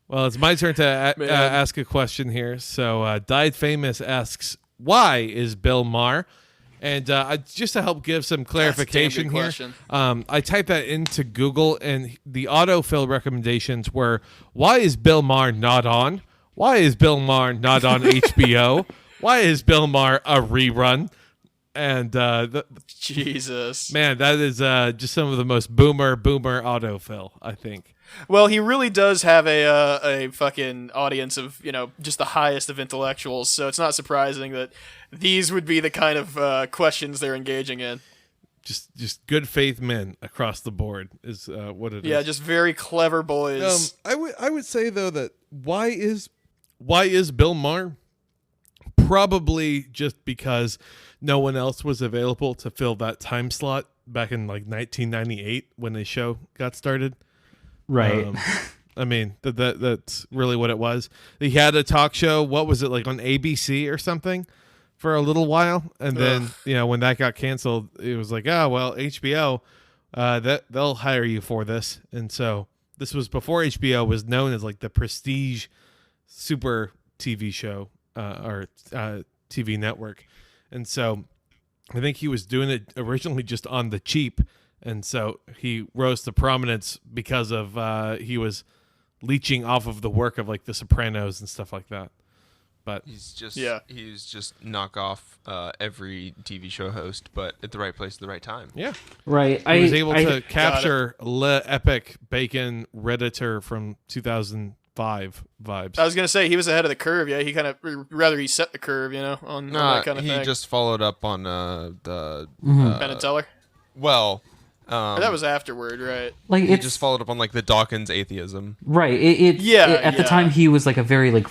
Well, it's my turn to Man. ask a question here. So, Died Famous asks, "Why is Bill Maher?" And just to help give some clarification good here, question. I typed that into Google, and the autofill recommendations were, "Why is Bill Maher not on? Why is Bill Maher not on HBO? Why is Bill Maher a rerun?" And Jesus. man, that is just some of the most boomer autofill, I think. Well, he really does have a fucking audience of, just the highest of intellectuals, so it's not surprising that these would be the kind of questions they're engaging in. Just good faith men across the board is what it is. Yeah, just very clever boys. I would say though that why is Bill Maher? Probably just because no one else was available to fill that time slot back in like 1998 when the show got started. Right. I mean that's really what it was. He had a talk show. What was it, like on ABC or something for a little while, and then when that got canceled, it was like, oh well, HBO, that they'll hire you for this. And so this was before HBO was known as like the prestige super TV show or TV network. And so I think he was doing it originally just on the cheap. And so he rose to prominence because of he was leeching off of the work of like The Sopranos and stuff like that. But He's just knock off every TV show host, but at the right place at the right time. yeah, Right. he was able to capture Le Epic Bacon Redditor from 2005 vibes. I was gonna say he was ahead of the curve. Yeah, he kind of he set the curve, on that kind of he thing. just followed up on the Penn and Teller. well. Or that was afterward, right? Like He it's just followed up on like the Dawkins atheism. right. At the yeah. time he was like a very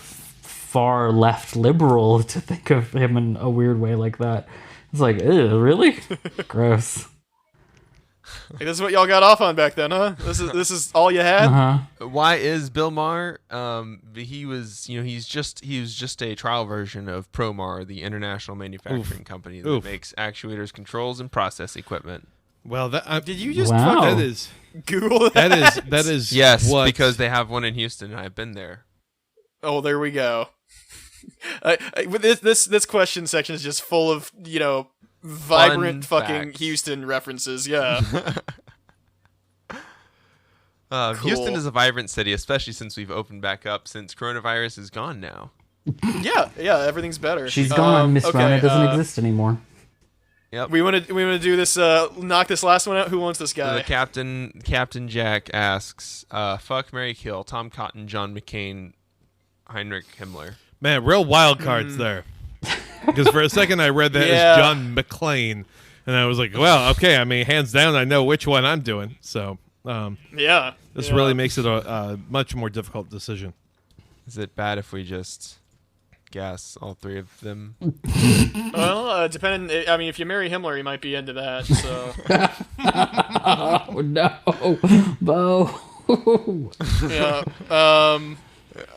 far left liberal to think of him in a weird way like that. It's like, ew, really? Gross. Like, this is what y'all got off on back then, huh? This is all you had. Uh-huh. Why is Bill Maher? He was just a trial version of Promar, the international manufacturing company that makes actuators, controls, and process equipment. Well, that Did you just Wow. that is Google that? that is Yes, what, because they have one in Houston, and I've been there. Oh, there we go. With this question section is just full of vibrant Fun fucking facts. Houston references. Yeah. Cool. Houston is a vibrant city, especially since we've opened back up since coronavirus is gone now. Yeah, everything's better. She's gone. Miss okay, Rona doesn't exist anymore. Yep. We want to do this. Knock this last one out. Who wants this So guy? the Captain Jack asks, fuck, marry, kill, Tom Cotton, John McCain, Heinrich Himmler. Man, real wild cards there. Because for a second I read that Yeah. as John McClane, and I was like, well, okay. I mean, hands down, I know which one I'm doing. So Yeah. this Yeah. really makes it a much more difficult decision. Is it bad if we just guess all three of them? Well, depending. I mean, if you marry Himmler, you might be into that. So Oh no, Bo. yeah.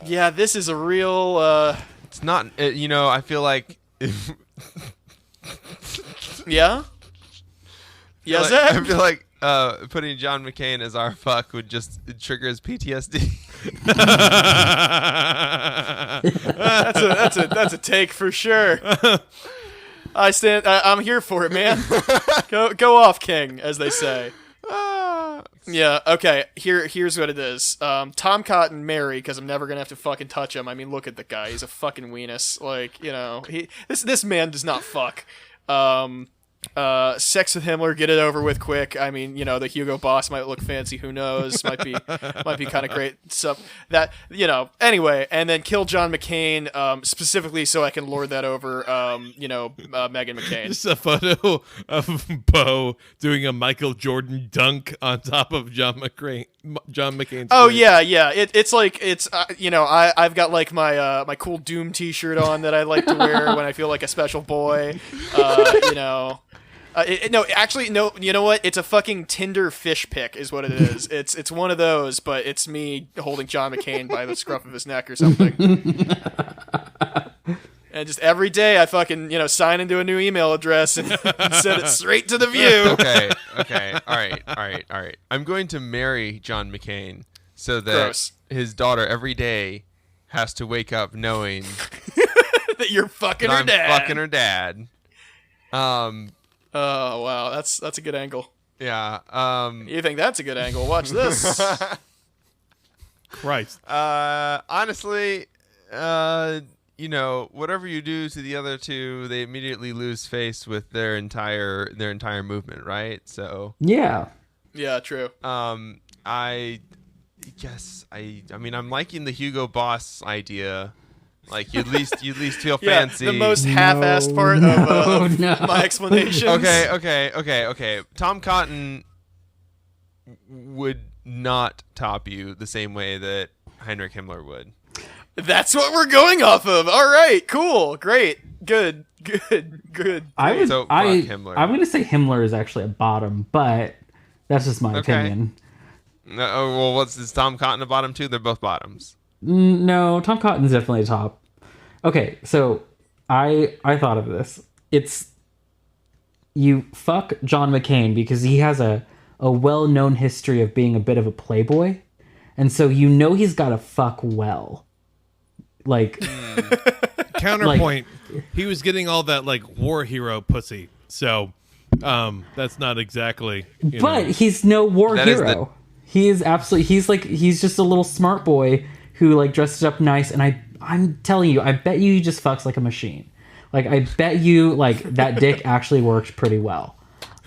Yeah. This is a real. It's not. I feel like. Yeah. Yeah, Zach? I feel like putting John McCain as our fuck would just trigger his PTSD. That's a take for sure. I'm here for it, man. Go off, King, as they say. Yeah. Okay. Here's what it is. Tom Cotton, marry, because I'm never gonna have to fucking touch him. I mean, look at the guy. He's a fucking weenus. Like, this man does not fuck. Sex with Himmler, get it over with quick. I mean, the Hugo Boss might look fancy. Who knows? Might be kind of great. So that anyway, and then kill John McCain specifically so I can lord that over Meghan McCain. Just a photo of Bo doing a Michael Jordan dunk on top of John McCain's. Oh grave. yeah. I've got like my cool Doom T-shirt on that I like to wear when I feel like a special boy. No. You know what? It's a fucking Tinder fish pic, is what it is. It's one of those, but it's me holding John McCain by the scruff of his neck or something. And just every day I fucking sign into a new email address and send it straight to the View. Okay. All right. I'm going to marry John McCain so that Gross. his daughter every day has to wake up knowing That you're fucking that her I'm dad. fucking her dad. Oh wow, that's a good angle. Yeah. You think that's a good angle? Watch this. Christ. Honestly, whatever you do to the other two, they immediately lose face with their entire movement, right? So Yeah. Yeah, true. I guess I'm liking the Hugo Boss idea. Like you at least feel Yeah, fancy. the most half-assed part of my explanations. Okay. Tom Cotton would not top you the same way that Heinrich Himmler would. That's what we're going off of. All right, cool, great, good. I'm So, fuck Himmler. going to say Himmler is actually a bottom, but that's just my opinion. Well, is Tom Cotton a bottom too? They're both bottoms. No, Tom Cotton's definitely a top. Okay, so I thought of this. It's you fuck John McCain because he has a well-known history of being a bit of a playboy, and so he's got to fuck well. Like Counterpoint, he was getting all that like war hero pussy. So that's not exactly he's no war That is hero. He is absolutely he's just a little smart boy who like dresses up nice, and I'm telling you, I bet you he just fucks like a machine. Like I bet you like that dick actually works pretty well.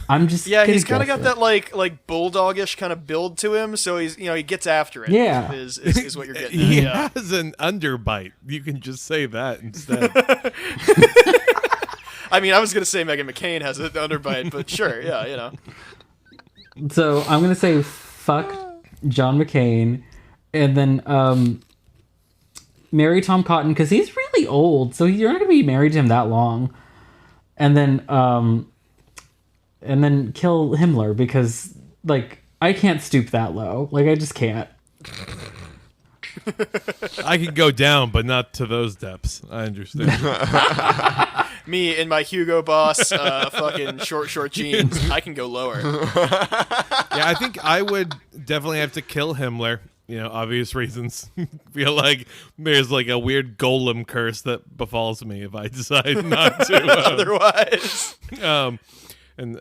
I'm just He's kind of got that like bulldogish kind of build to him, so he's he gets after it. Yeah. is what you're getting. He at, yeah. has an underbite. You can just say that instead. I mean, I was gonna say Meghan McCain has an underbite, but sure, yeah. So I'm gonna say fuck John McCain, and then marry Tom Cotton because he's really old, so you're not gonna be married to him that long. And then kill Himmler because like I can't stoop that low. Like I just can't. I could go down, but not to those depths. I understand. Me in my Hugo Boss fucking short jeans, I can go lower. Yeah, I think I would definitely have to kill Himmler. Obvious reasons. Feel like there's like a weird golem curse that befalls me if I decide not to. Otherwise. And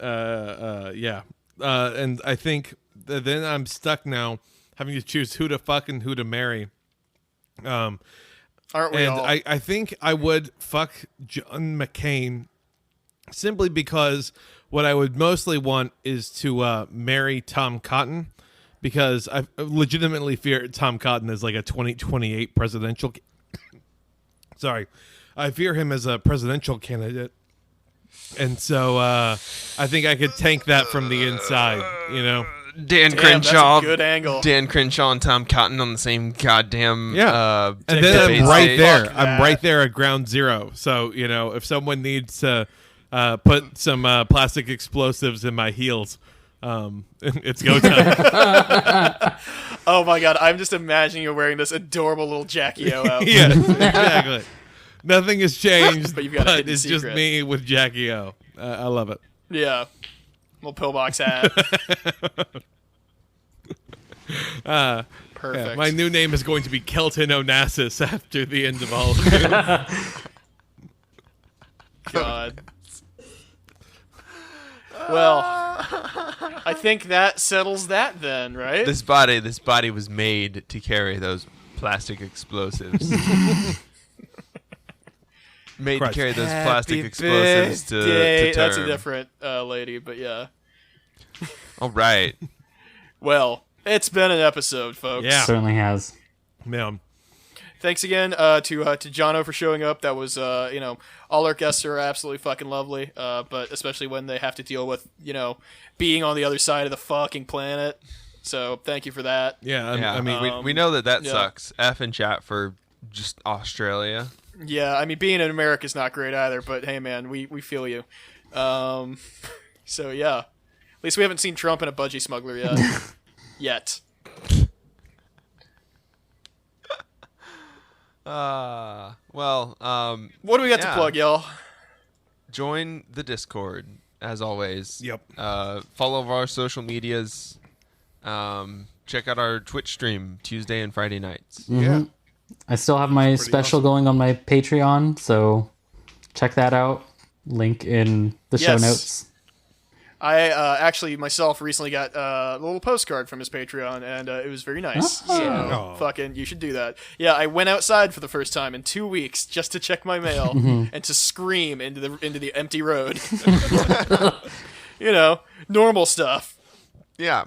I think then I'm stuck now having to choose who to fuck and who to marry. Aren't we all? I think I would fuck John McCain simply because what I would mostly want is to marry Tom Cotton, because I legitimately fear Tom Cotton is like a 2028 presidential. Sorry, I fear him as a presidential candidate, and so I think I could tank that from the inside. You know, Dan Damn, Crenshaw, that's a good angle. Dan Crenshaw and Tom Cotton on the same goddamn and then debate I'm right stage. there. Fuck I'm that. right there at ground zero. So you know, if someone needs to put some plastic explosives in my heels, it's go time. Oh my god, I'm just imagining you wearing this adorable little Jackie O outfit. Yeah, exactly. Nothing has changed, But you've got a hidden it's just secret. me with Jackie O. I love it. Yeah. Little pillbox hat. Perfect. Yeah, my new name is going to be Kelton Onassis after the end of all of it. God. Well, I think that settles that then, right? This body was made to carry those plastic explosives. Made Christ. to carry those Happy plastic explosives to birthday. term. That's a different lady, but yeah. All right. Well, it's been an episode, folks. Yeah. Certainly has. Man. Thanks again to Jono for showing up. That was all our guests are absolutely fucking lovely, but especially when they have to deal with being on the other side of the fucking planet. So thank you for that. Yeah, Yeah, I mean, we know that yeah. sucks. F and chat for just Australia. Yeah, I mean being in America is not great either, but hey man, we feel you. So yeah, at least we haven't seen Trump in a budgie smuggler yet. Well, What do we got to Yeah. plug, y'all? join the Discord as always. Yep. Follow our social medias. Check out our Twitch stream Tuesday and Friday nights. yeah. I still have my pretty special going on my Patreon, so check that out. Link in the show Yes. notes. I actually myself recently got a little postcard from his Patreon, and it was very nice. Oh. So Oh. fucking, you should do that. Yeah, I went outside for the first time in 2 weeks just to check my mail and to scream into the empty road. Normal stuff. Yeah.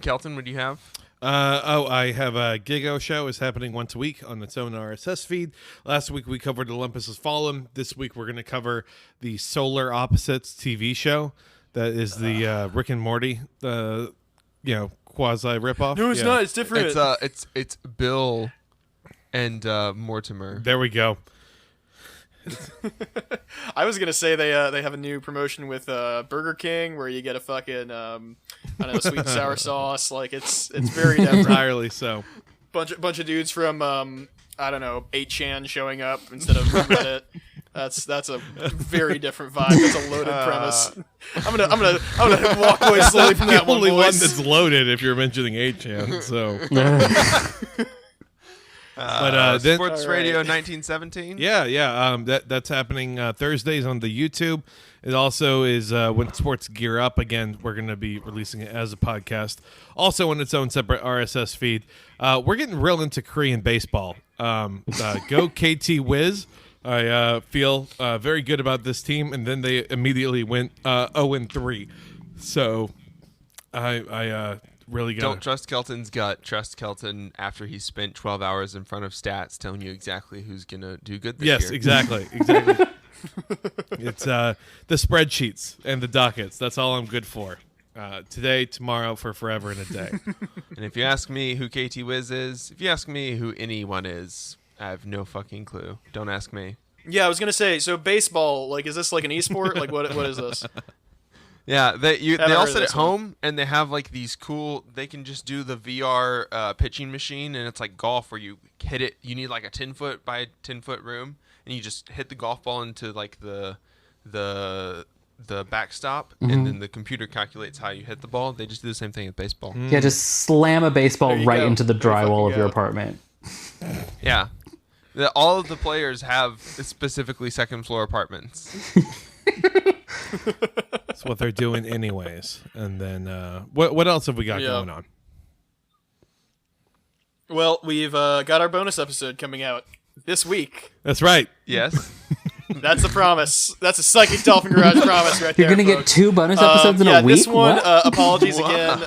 Kelton, what do you have? I have a Gigo show is happening once a week on its own RSS feed. Last week we covered Olympus Has Fallen. This week we're going to cover the Solar Opposites TV show. That is the Rick and Morty, quasi ripoff. No, it's Yeah. not. It's different. It's Bill and Mortimer. There we go. I was gonna say they have a new promotion with Burger King where you get a fucking sweet and sour sauce. Like it's very different. Entirely so. bunch of dudes from 8chan showing up instead of Reddit. That's a very different vibe. That's a loaded premise. I'm gonna walk away slowly from that The only one boys. that's loaded if you're mentioning 8chan. So, but then Sports All right. Radio 1917. Yeah. That's happening Thursdays on the YouTube. It also is when sports gear up again. We're going to be releasing it as a podcast, also on its own separate RSS feed. We're getting real into Korean baseball. Go KT Wiz. I feel very good about this team, and then they immediately went 0-3. So I really got Don't trust Kelton's gut. Trust Kelton after he spent 12 hours in front of stats telling you exactly who's going to do good this Yes, year. exactly. It's the spreadsheets and the dockets. That's all I'm good for. Today, tomorrow, for forever and a day. And if you ask me who KT Wiz is, if you ask me who anyone is, I have no fucking clue. Don't ask me. Yeah, I was gonna say. So baseball, like, is this like an esport? Like, what is this? Yeah, they Haven't all heard of sit at this one. home and they have like these cool. They can just do the VR pitching machine, and it's like golf where you hit it. You need like a 10-foot by 10-foot room, and you just hit the golf ball into like the backstop, and then the computer calculates how you hit the ball. They just do the same thing with baseball. Yeah, just slam a baseball There you right go. into the There you drywall fucking of your go. apartment. Yeah. All of the players have specifically second floor apartments. That's what they're doing anyways. And then what else have we got Yeah. going on? Well, we've got our bonus episode coming out this week. That's right. Yes. That's a promise. That's a Psychic Dolphin Garage promise right You're there. You're gonna folks. get 2 bonus episodes in yeah, a week. This one, What? apologies again.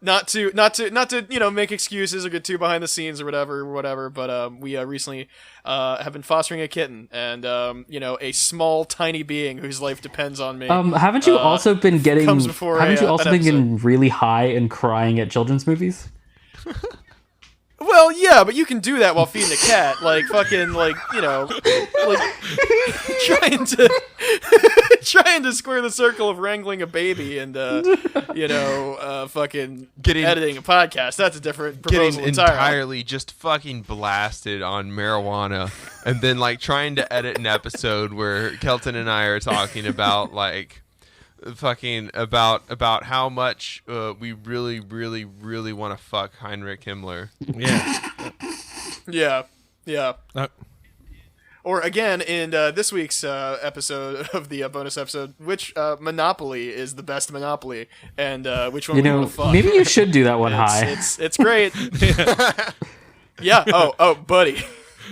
Not to make excuses or get too behind the scenes or whatever. But we recently have been fostering a kitten, and a small tiny being whose life depends on me. Haven't you also been getting? comes before Haven't you also an been getting really high and crying at children's movies? Well, yeah, but you can do that while feeding a cat, like fucking, like trying to square the circle of wrangling a baby and fucking editing a podcast. That's a different proposal getting entirely just fucking blasted on marijuana, and then like trying to edit an episode where Kelton and I are talking about like fucking about how much we really want to fuck Heinrich Himmler. Yeah. Or again, in this week's episode of the bonus episode, which Monopoly is the best Monopoly, and which one we want to fuck. Maybe you should do that one high. It's great. Yeah. Oh, buddy.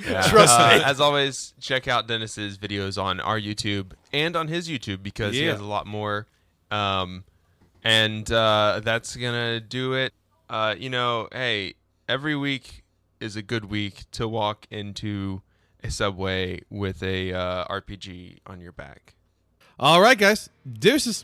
Yeah. Trust me. As always, check out Dennis's videos on our YouTube and on his YouTube because he has a lot more. And that's gonna do it. Hey, every week is a good week to walk into a subway with a RPG on your back. All right, guys. Deuces.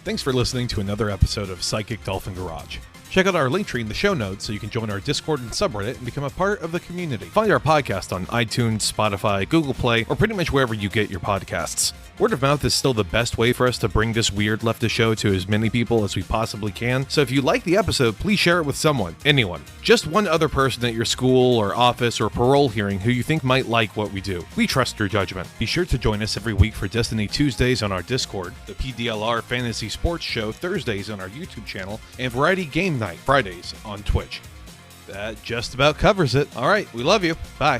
Thanks for listening to another episode of Psychic Dolphin Garage. Check out our link tree in the show notes so you can join our Discord and subreddit and become a part of the community. Find our podcast on iTunes, Spotify, Google Play, or pretty much wherever you get your podcasts. Word of mouth is still the best way for us to bring this weird leftist show to as many people as we possibly can, so if you like the episode, please share it with someone, anyone. Just one other person at your school or office or parole hearing who you think might like what we do. We trust your judgment. Be sure to join us every week for Destiny Tuesdays on our Discord, the PDLR Fantasy Sports Show Thursdays on our YouTube channel, and Variety Game Night Fridays on Twitch. That just about covers it. All right, we love you. Bye.